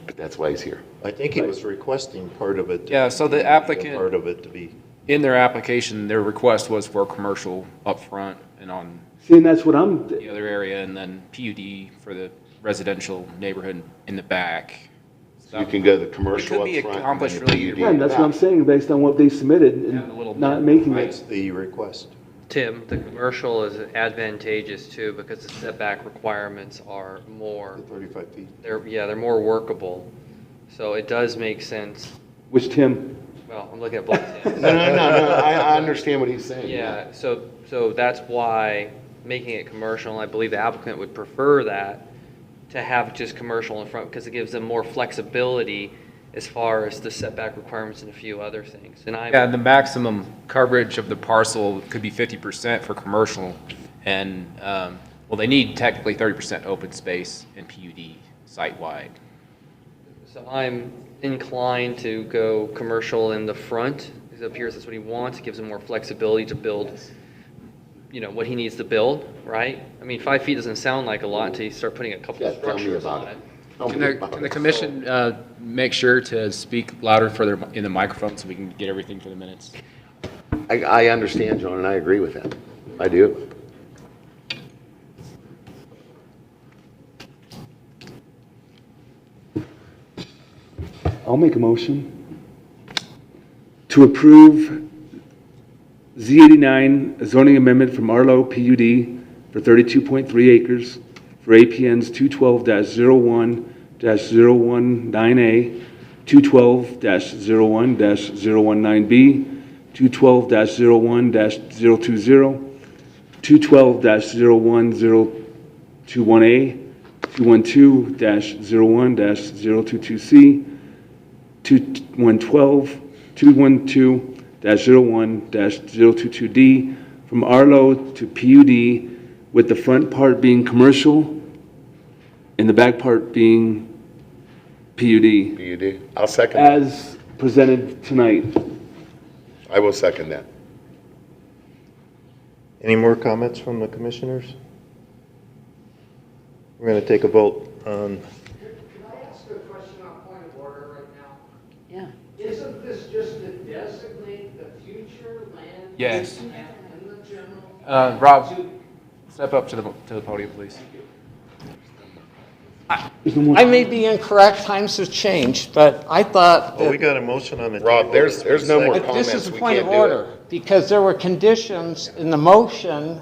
But that's why he's here. I think he was requesting part of it. Yeah, so the applicant- Part of it to be, In their application, their request was for commercial upfront and on See, and that's what I'm, the other area, and then PUD for the residential neighborhood in the back. So you can go the commercial It up could be front. accomplished and then really PUD yeah, in and the that's what I'm back. saying, based on what they submitted Yeah, the and little not making that's it. the request. Tim, the commercial is advantageous too because the setback requirements are more, 35 feet. they're more workable. So it does make sense. Which Tim, Well, I'm looking at both Tims. No, I understand what he's saying. Yeah, so that's why making it commercial, and I believe the applicant would prefer that, to have just commercial in front, because it gives them more flexibility as far as the setback requirements and a few other things. And Yeah, the maximum coverage of the parcel could be 50% for commercial, and, well, they need technically 30% open space in PUD site-wide. So I'm inclined to go commercial in the front, because it appears that's what he wants. It gives him more flexibility to build, what he needs to build, right? I mean, 5 feet doesn't sound like a lot until you start putting a couple Yeah, of tell me structures about on it. it. Tell Can me the, about can the it. commission make sure to speak louder in the microphone so we can get everything for the minutes? I understand, John, and I agree with that. I do. I'll make a motion to approve Z89 zoning amendment from Arlo PUD for 32.3 acres for APNs 212-01-019A, 212-01-019B, 212-01-020, 212-01-021A, 212-01-022C, 212-01-022D from Arlo to PUD, with the front part being commercial and the back part being PUD, PUD. I'll second that. as presented tonight. I will second that. Any more comments from the commissioners? We're going to take a vote on, Can I ask a question on point of order right now? Yeah. Isn't this just to designate the future land? Yes. use map in the general? Rob, step up to the podium, please. I may be incorrect, times have changed, but I thought well, we that got a motion on the table. Rob, there's no more Second. this comments. is a We point of can't do it. order, because there were conditions in the motion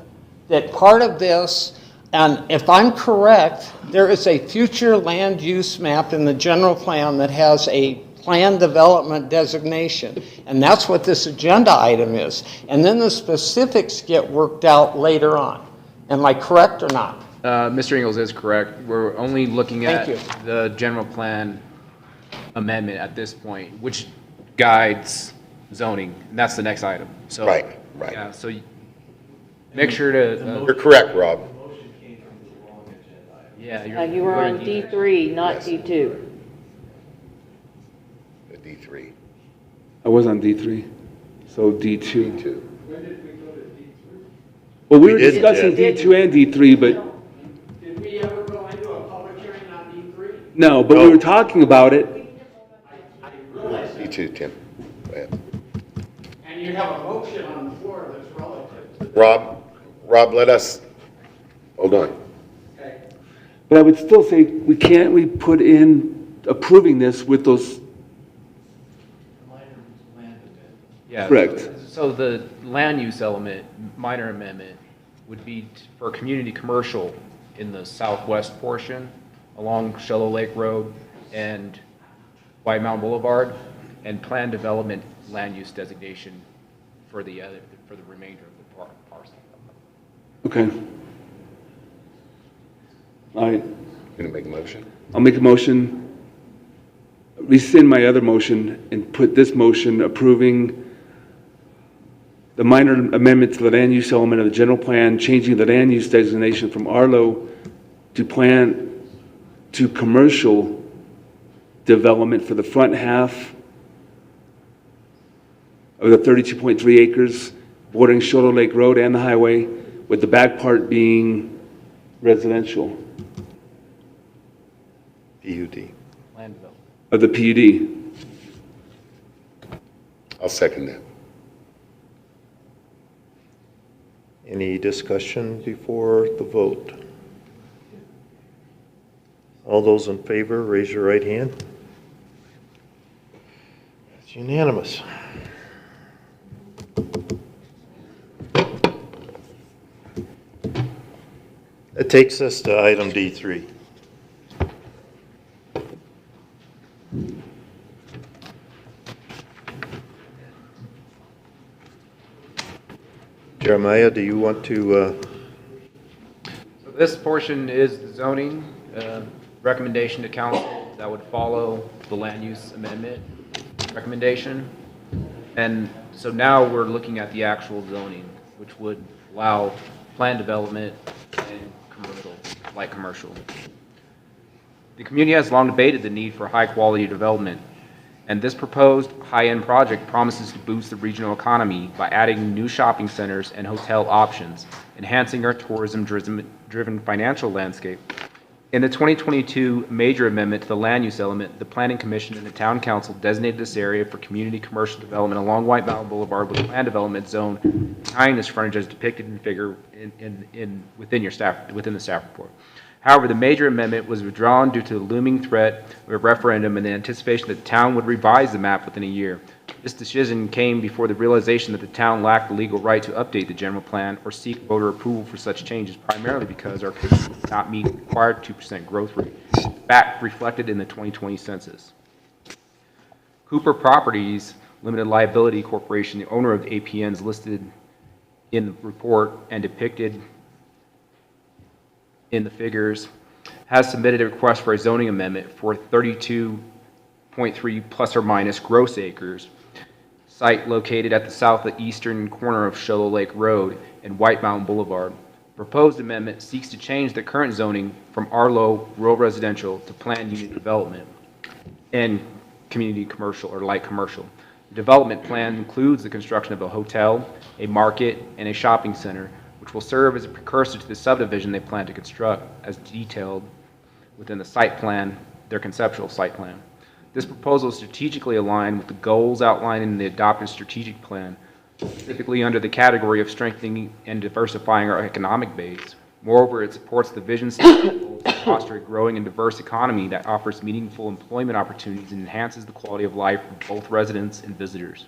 that part of this, and if I'm correct, there is a future land use map in the general plan that has a plan development designation, and that's what this agenda item is. And then the specifics get worked out later on. Am I correct or not? Mr. Ingles is correct. We're only looking at Thank the general plan amendment at this point, which guides zoning, and that's the next item. So, Right. Yeah, so make sure to, You're correct, Rob. yeah. You were on D3, not Yes. D2. The D3. I was on D3, so D2. D2. Well, we We were did, discussing yeah. D2 and D3, but Did we ever go into a public hearing on D3? no, but we were talking about it. I realize that. D2, Tim. Go ahead. And you have a motion on the floor that's relative to Rob, let us, hold on. okay. But I would still say, we put in approving this with those, Yeah. correct? So the land use element, minor amendment, would be for community commercial in the southwest portion along Shallow Lake Road and White Mountain Boulevard, and planned development land use designation for the remainder of the parcel. Okay. All right, Gonna make a motion? I'll make a motion, rescind my other motion, and put this motion approving the minor amendment to the land use element of the general plan, changing the land use designation from Arlo to plan to commercial development for the front half of the 32.3 acres bordering Shallow Lake Road and the highway, with the back part being residential PUD. Land development. of the PUD. I'll second that. Any discussion before the vote? All those in favor, raise your right hand. It's unanimous. That takes us to item D3. Jeremiah, do you want to, So this portion is the zoning recommendation to council that would follow the land use amendment recommendation. And so now we're looking at the actual zoning, which would allow planned development and commercial, light commercial. The community has long debated the need for high-quality development, and this proposed high-end project promises to boost the regional economy by adding new shopping centers and hotel options, enhancing our tourism-driven financial landscape. In the 2022 major amendment to the land use element, the Planning Commission and the Town Council designated this area for community commercial development along White Mountain Boulevard with a land development zone behind this frontage as depicted in figure within the staff report. However, the major amendment was withdrawn due to the looming threat of a referendum and the anticipation that the town would revise the map within a year. This decision came before the realization that the town lacked the legal right to update the general plan or seek voter approval for such changes, primarily because our community did not meet the required 2% growth rate, fact reflected in the 2020 census. Cooper Properties Limited Liability Corporation, the owner of the APNs listed in the report and depicted in the figures, has submitted a request for a zoning amendment for 32.3 plus or minus gross acres, site located at the southeastern corner of Shallow Lake Road and White Mountain Boulevard. Proposed amendment seeks to change the current zoning from Arlo rural residential to planned unit development and community commercial or light commercial. The development plan includes the construction of a hotel, a market, and a shopping center, which will serve as a precursor to the subdivision they plan to construct as detailed within the site plan, their conceptual site plan. This proposal is strategically aligned with the goals outlined in the adopted strategic plan, specifically under the category of strengthening and diversifying our economic base. Moreover, it supports the vision statement to foster a growing and diverse economy that offers meaningful employment opportunities and enhances the quality of life for both residents and visitors.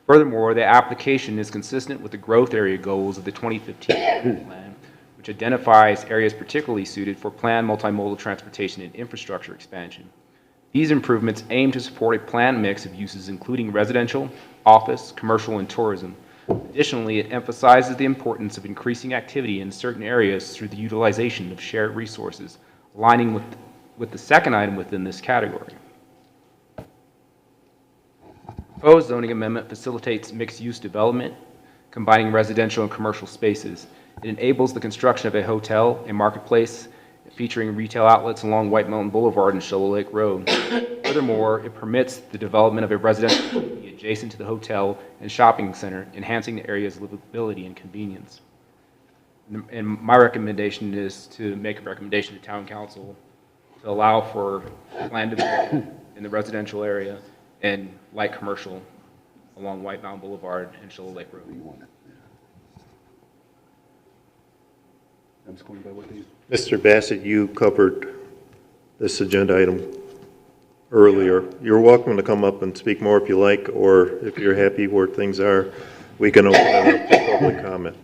Furthermore, the application is consistent with the growth area goals of the 2015 plan, which identifies areas particularly suited for planned multimodal transportation and infrastructure expansion. These improvements aim to support a planned mix of uses including residential, office, commercial, and tourism. Additionally, it emphasizes the importance of increasing activity in certain areas through the utilization of shared resources, aligning with the second item within this category. Proposed zoning amendment facilitates mixed-use development, combining residential and commercial spaces. It enables the construction of a hotel, a marketplace, featuring retail outlets along White Mountain Boulevard and Shallow Lake Road. Furthermore, it permits the development of a residential community adjacent to the hotel and shopping center, enhancing the area's livability and convenience. And my recommendation is to make a recommendation to Town Council to allow for land development in the residential area and light commercial along White Mountain Boulevard and Shallow Lake Road. I'm just going by what they... Mr. Bassett, you covered this agenda item earlier. You're welcome to come up and speak more if you like, or if you're happy where things are. We can open it up for public comment.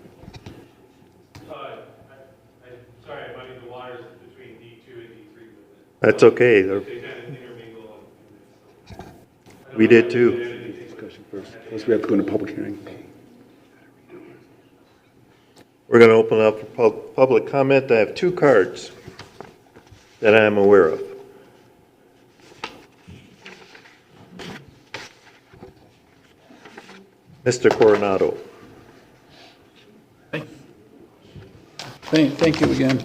Sorry, I muddied the waters between D2 and D3 with it. That's okay. They kind of intermingle. We did too. Discussion first. Plus we have to go into public hearing. We're going to open up for public comment. I have 2 cards that I am aware of. Mr. Coronado. Thank you again.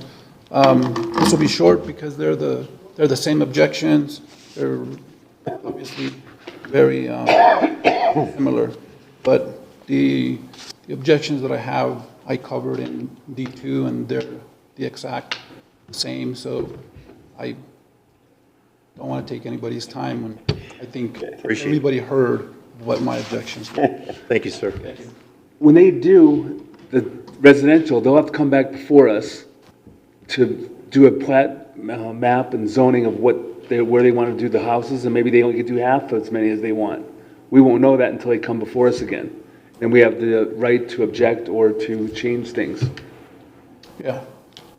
This will be short because they're the same objections. They're obviously very similar, but the objections that I have, I covered in D2, and they're the exact same, so I don't want to take anybody's time, and I think everybody heard what my objections were. Thank you, sir. When they do the residential, they'll have to come back before us to do a plat map and zoning of where they want to do the houses, and maybe they only can do half as many as they want. We won't know that until they come before us again. Then we have the right to object or to change things. Yeah,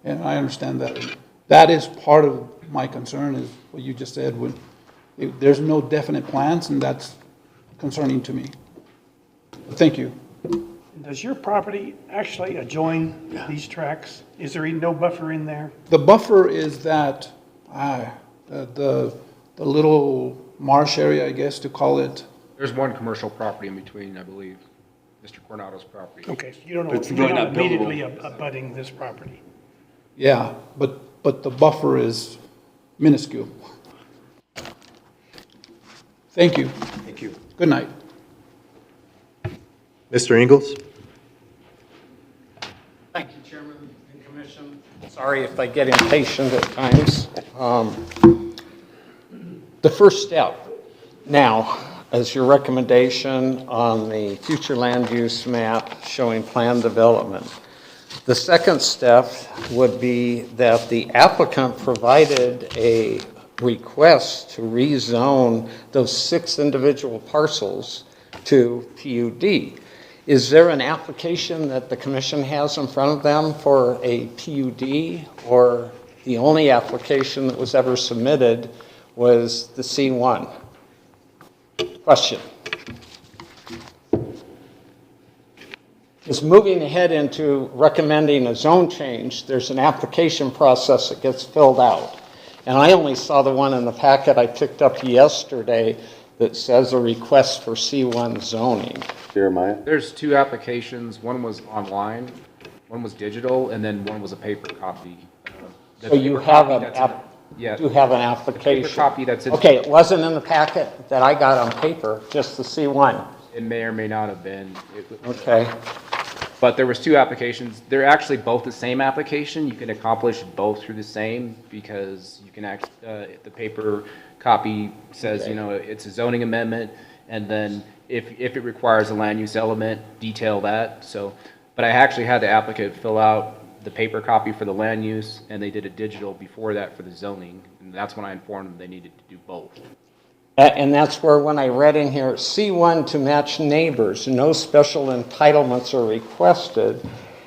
and I understand that. That is part of my concern, is what you just said, when there's no definite plans, and that's concerning to me. Thank you. Does your property actually adjoin these tracks? Is there no buffer in there? The buffer is that, the little marsh area, I guess, to call it. There's one commercial property in between, I believe, Mr. Coronado's property. Okay, so you don't know, It's you're really not not buildable. immediately abutting this property. Yeah, but the buffer is minuscule. Thank you. Thank you. Good night. Mr. Ingles? Thank you, Chairman and Commission. Sorry if I get impatient at times. The first step now is your recommendation on the future land use map showing planned development. The second step would be that the applicant provided a request to rezone those 6 individual parcels to PUD. Is there an application that the commission has in front of them for a PUD, or the only application that was ever submitted was the C1? Question. Is moving ahead into recommending a zone change, there's an application process that gets filled out. And I only saw the one in the packet I picked up yesterday that says a request for C1 zoning. Jeremiah? There's 2 applications. One was online, one was digital, and then one was a paper copy. So you have an Yeah. do have an application? Paper copy that's in. Okay, it wasn't in the packet that I got on paper, just the C1. It may or may not have been. Okay. But there was 2 applications. They're actually both the same application. You can accomplish both through the same, because you can the paper copy says, Okay. you know, it's a zoning amendment, and then if it requires a land use element, detail that. So, but I actually had the applicant fill out the paper copy for the land use, and they did a digital before that for the zoning, and that's when I informed them they needed to do both. And that's where, when I read in here, C1 to match neighbors, no special entitlements are requested.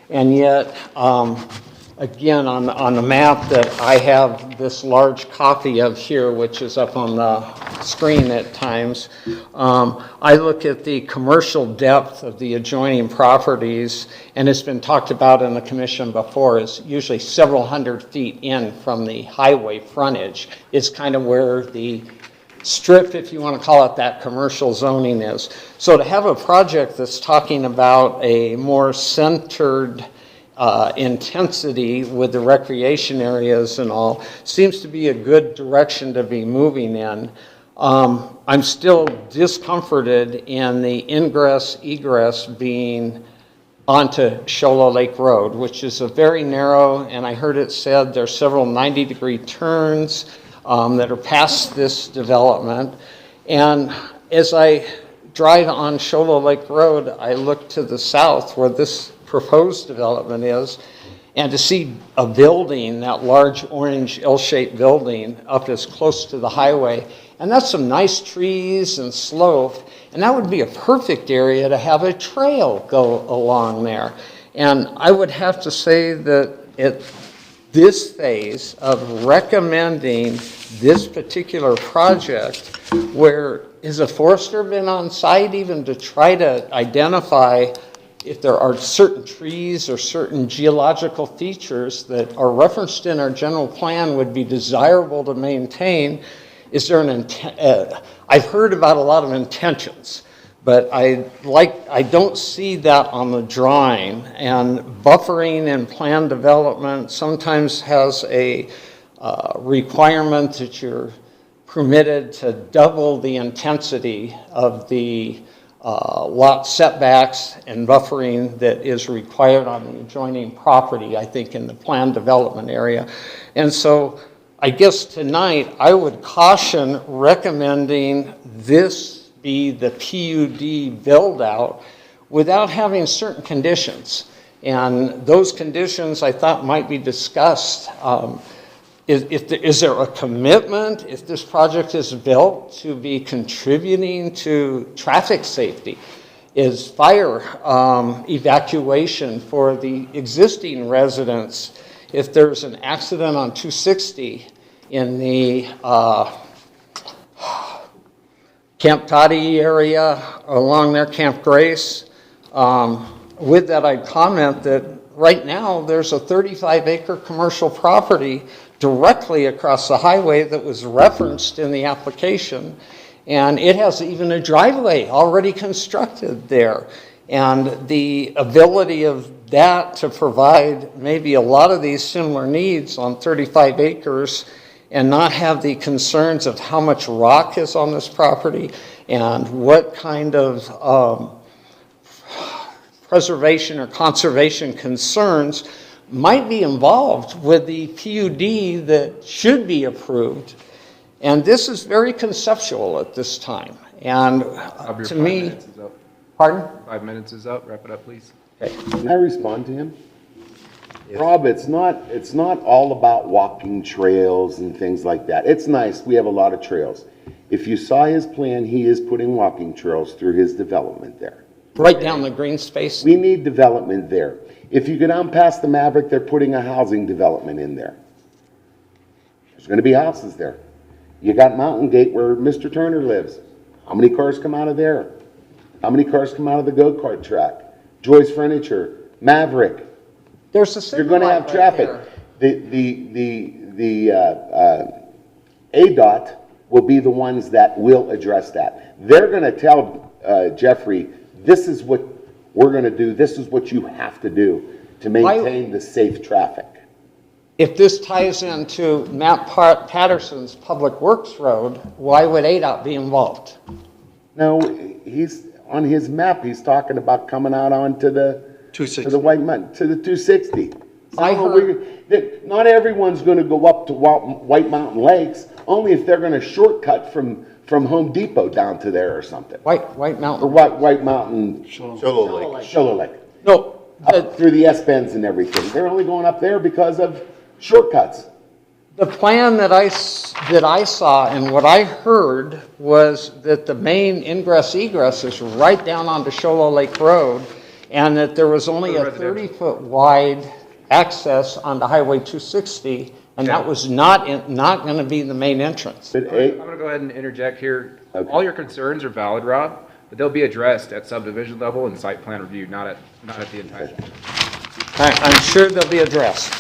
And yet, again, on the map that I have this large copy of here, which is up on the screen at times, I look at the commercial depth of the adjoining properties, and it's been talked about in the commission before, is usually several hundred feet in from the highway frontage. It's kind of where the strip, if you want to call it that, commercial zoning is. So to have a project that's talking about a more centered intensity with the recreation areas and all seems to be a good direction to be moving in. I'm still discomforted in the ingress egress being onto Shola Lake Road, which is a very narrow, and I heard it said there's several 90-degree turns that are past this development. And as I drive on Shola Lake Road, I look to the south where this proposed development is, And to see a building, that large orange L-shaped building up as close to the highway, and that's some nice trees and slope, and that would be a perfect area to have a trail go along there. And I would have to say that at this phase of recommending this particular project, where has a forester been on site even to try to identify if there are certain trees or certain geological features that are referenced in our general plan would be desirable to maintain? Is there an intent? I've heard about a lot of intentions, but I don't see that on the drawing. And buffering and plan development sometimes has a requirement that you're permitted to double the intensity of the lot setbacks and buffering that is required on the adjoining property, I think, in the planned development area. And so I guess tonight I would caution recommending this be the PUD build-out without having certain conditions. And those conditions I thought might be discussed. Is there a commitment, if this project is built, to be contributing to traffic safety? Is fire evacuation for the existing residents if there's an accident on 260 in the Camp Toddy area along there, Camp Grace? With that, I'd comment that right now there's a 35-acre commercial property directly across the highway that was referenced in the application, and it has even a driveway already constructed there. And the ability of that to provide maybe a lot of these similar needs on 35 acres and not have the concerns of how much rock is on this property and what kind of preservation or conservation concerns might be involved with the PUD that should be approved. And this is very conceptual at this time. And to me, pardon? 5 minutes is up. Wrap it up, please. Okay. Can I respond to him? Rob, it's not all about walking trails and things like that. It's nice, we have a lot of trails. If you saw his plan, he is putting walking trails through his development there. Right down the green space? We need development there. If you go down past the Maverick, they're putting a housing development in there. There's gonna be houses there. You got Mountain Gate where Mr. Turner lives. How many cars come out of there? How many cars come out of the go-kart track? Joy's Furniture, Maverick. There's a You're gonna have traffic. The ADOT will be the ones that will address that. They're gonna tell Jeffrey, this is what we're gonna do, this is what you have to do to maintain the safe traffic. If this ties into Matt Patterson's Public Works Road, why would ADOT be involved? No, he's, on his map, he's talking about coming out onto the 260. to the to the 260. I heard Not everyone's gonna go up to White Mountain Lakes, only if they're gonna shortcut from Home Depot down to there or something. White Or Mountain. White Mountain, Shoal Lake. Shoal Lake. No, Up through the S-bends and everything. They're only going up there because of shortcuts. the plan that I saw and what I heard was that the main ingress egress is right down onto Shoal Lake Road, and that there was only a 30-foot wide access onto Highway 260, and that was not going to be the main entrance. But I'm going to go ahead and interject here. Okay. All your concerns are valid, Rob, but they'll be addressed at subdivision level and site plan review, not at the entire. I'm sure they'll be addressed.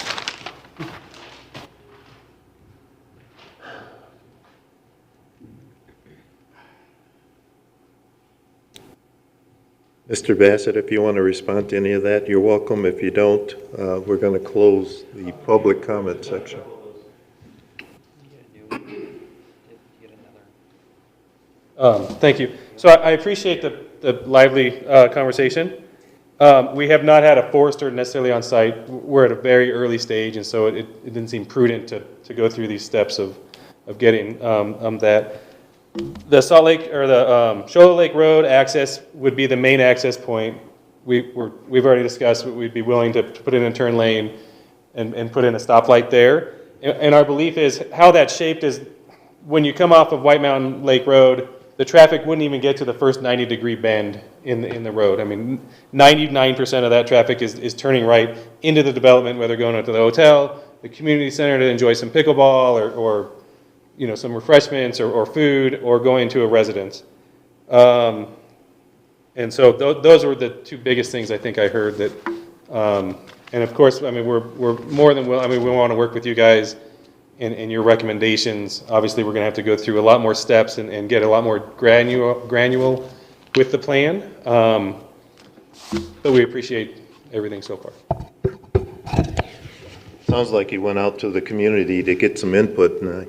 Mr. Bassett, if you want to respond to any of that, you're welcome. If you don't, we're going to close the public comment section. Thank you. So I appreciate the lively conversation. We have not had a forester necessarily on site. We're at a very early stage, and so it didn't seem prudent to go through these steps of getting that. The Salt Lake, or the Shoal Lake Road access would be the main access point. We've already discussed, we'd be willing to put in a turn lane and put in a stoplight there. And our belief is, how that's shaped is, when you come off of White Mountain Lake Road, the traffic wouldn't even get to the first 90-degree bend in the road. I mean, 99% of that traffic is turning right into the development, whether going up to the hotel, the community center to enjoy some pickleball or you know, some refreshments or food, or going to a residence. And so those were the two biggest things I think I heard that, and of course, I mean, we're more than I mean, we want to work with you guys in your recommendations. Obviously, we're going to have to go through a lot more steps and get a lot more granular with the plan. But we appreciate everything so far. Sounds like you went out to the community to get some input, and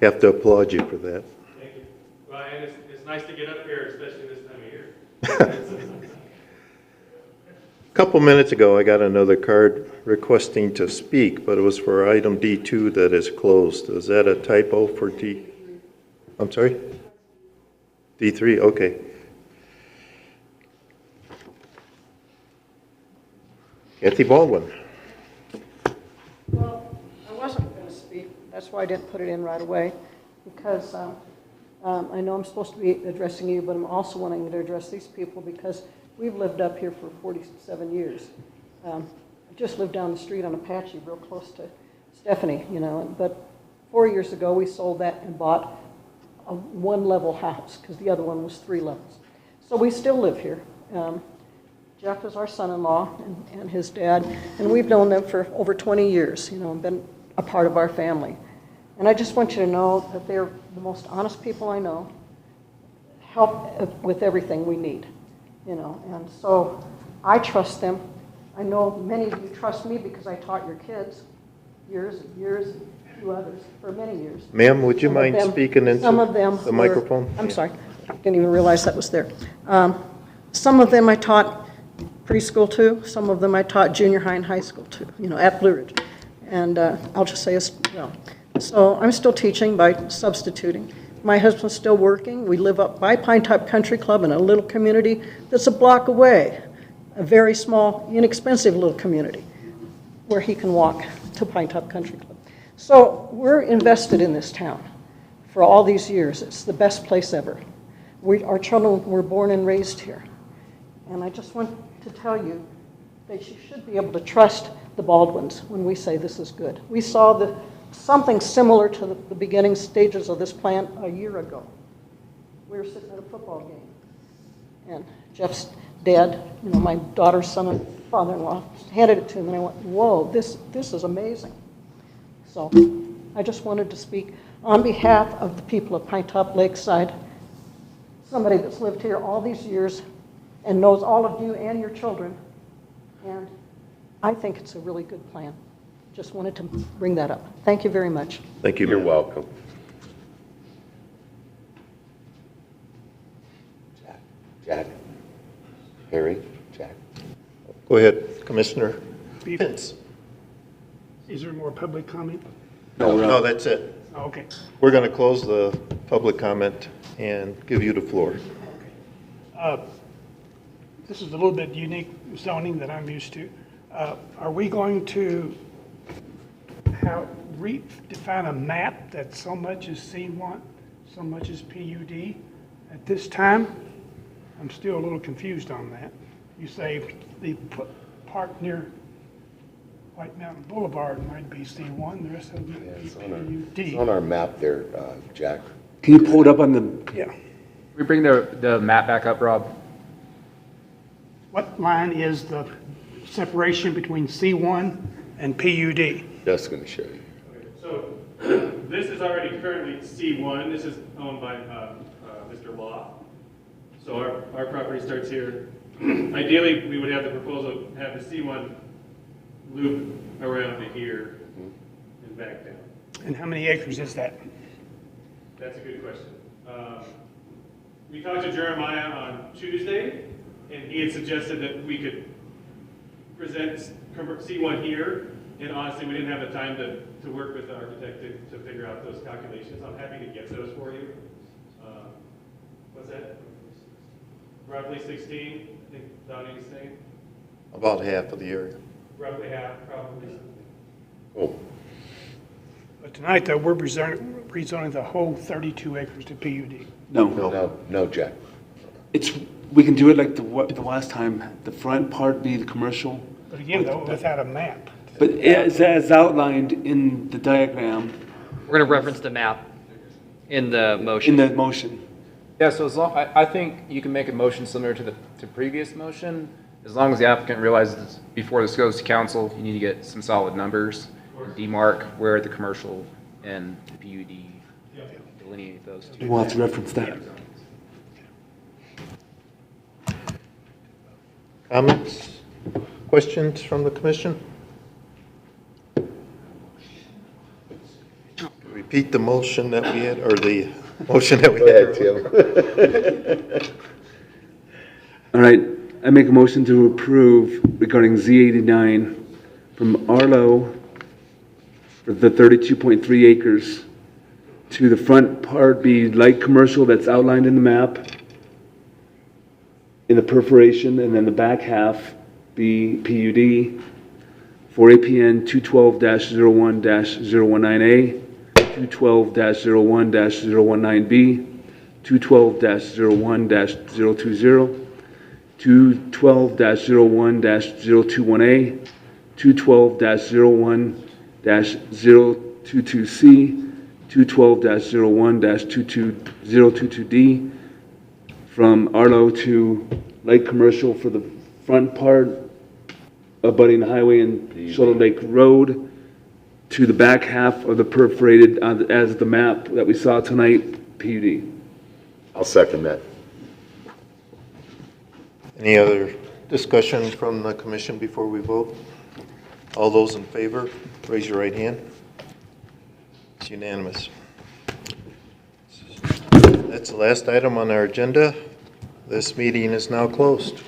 I have to applaud you for that. Thank you. Well, and it's nice to get up here, especially this time of year. A couple minutes ago, I got another card requesting to speak, but it was for item D2 that is closed. Is that a typo for D? I'm sorry? D3, okay. Kathy Baldwin. Well, I wasn't going to speak. That's why I didn't put it in right away, because I know I'm supposed to be addressing you, but I'm also wanting to address these people because we've lived up here for 47 years. I just lived down the street on Apache, real close to Stephanie, you know, but 4 years ago we sold that and bought a one-level house because the other one was 3 levels. So we still live here. Jeff is our son-in-law and his dad, and we've known them for over 20 years, you know, and been a part of our family. And I just want you to know that they're the most honest people I know, help with everything we need, you know, and so I trust them. I know many of you trust me because I taught your kids years and years, and a few others, for many years. Ma'am, would you mind speaking into the microphone? I'm sorry, I didn't even realize that was there. Some of them I taught preschool to, some of them I taught junior high and high school to, you know, at Blue Ridge. And I'll just say as well. So I'm still teaching by substituting. My husband's still working. We live up by Pinetop Country Club in a little community that's a block away, a very small, inexpensive little community where he can walk to Pinetop Country Club. So we're invested in this town for all these years. It's the best place ever. Our children were born and raised here. And I just want to tell you that you should be able to trust the Baldwins when we say this is good. We saw something similar to the beginning stages of this plan a year ago. We were sitting at a football game, and Jeff's dad, you know, my daughter's son and father-in-law, handed it to him, and I went, whoa, this is amazing. So I just wanted to speak on behalf of the people of Pinetop-Lakeside, somebody that's lived here all these years and knows all of you and your children, and I think it's a really good plan. Just wanted to bring that up. Thank you very much. Thank you. You're welcome. Jack. Harry, Jack. Go ahead, Commissioner Pence. Is there more public comment? No, that's it. Okay. We're going to close the public comment and give you the floor. This is a little bit unique zoning that I'm used to. Are we going to redefine a map that so much is C1, so much is PUD at this time? I'm still a little confused on that. You say the park near White Mountain Boulevard might be C1, the rest of them might be PUD. It's on our map there, Jack. Can you pull it up on the? Yeah. We bring the map back up, Rob. What line is the separation between C1 and PUD? Just going to show you. Okay, so this is already currently C1. This is owned by Mr. Law. So our property starts here. Ideally, we would have the proposal have the C1 loop around to here and back down. And how many acres is that? That's a good question. We talked to Jeremiah on Tuesday, and he had suggested that we could present C1 here, and honestly, we didn't have the time to work with the architect to figure out those calculations. I'm happy to get those for you. What's that? Roughly 16, I think Donnie was saying. About half of the area. Roughly half, probably. Oh, But tonight, though, we're rezoning the whole 32 acres to PUD. No, no, Jack. we can do it like the last time, the front part be the commercial, But again, though, without a map. but as outlined in the diagram, We're going to reference the map in the in motion. the motion. Yeah, so as long, I think you can make a motion similar to the previous motion, as long as the applicant realizes before this goes to council, you need to get some solid numbers, demarc where the commercial and the PUD delineate those two. We'll have to reference that. Comments, questions from the commission? Repeat the motion that we had, or the motion that we Go had. ahead, Tim. All right, I make a motion to approve regarding Z89 from Arlo for the 32.3 acres to the front part be light commercial that's outlined in the map in the perforation, and then the back half be PUD for APN 212-01-019A, 212-01-019B, 212-01-020, 212-01-021A, 212-01-022C, 212-01-022D, from Arlo to light commercial for the front part abutting the highway and Shoulder Lake Road, to the back half of the perforated, as the map that we saw tonight, PUD. I'll second that. Any other discussion from the commission before we vote? All those in favor, raise your right hand. It's unanimous. That's the last item on our agenda. This meeting is now closed.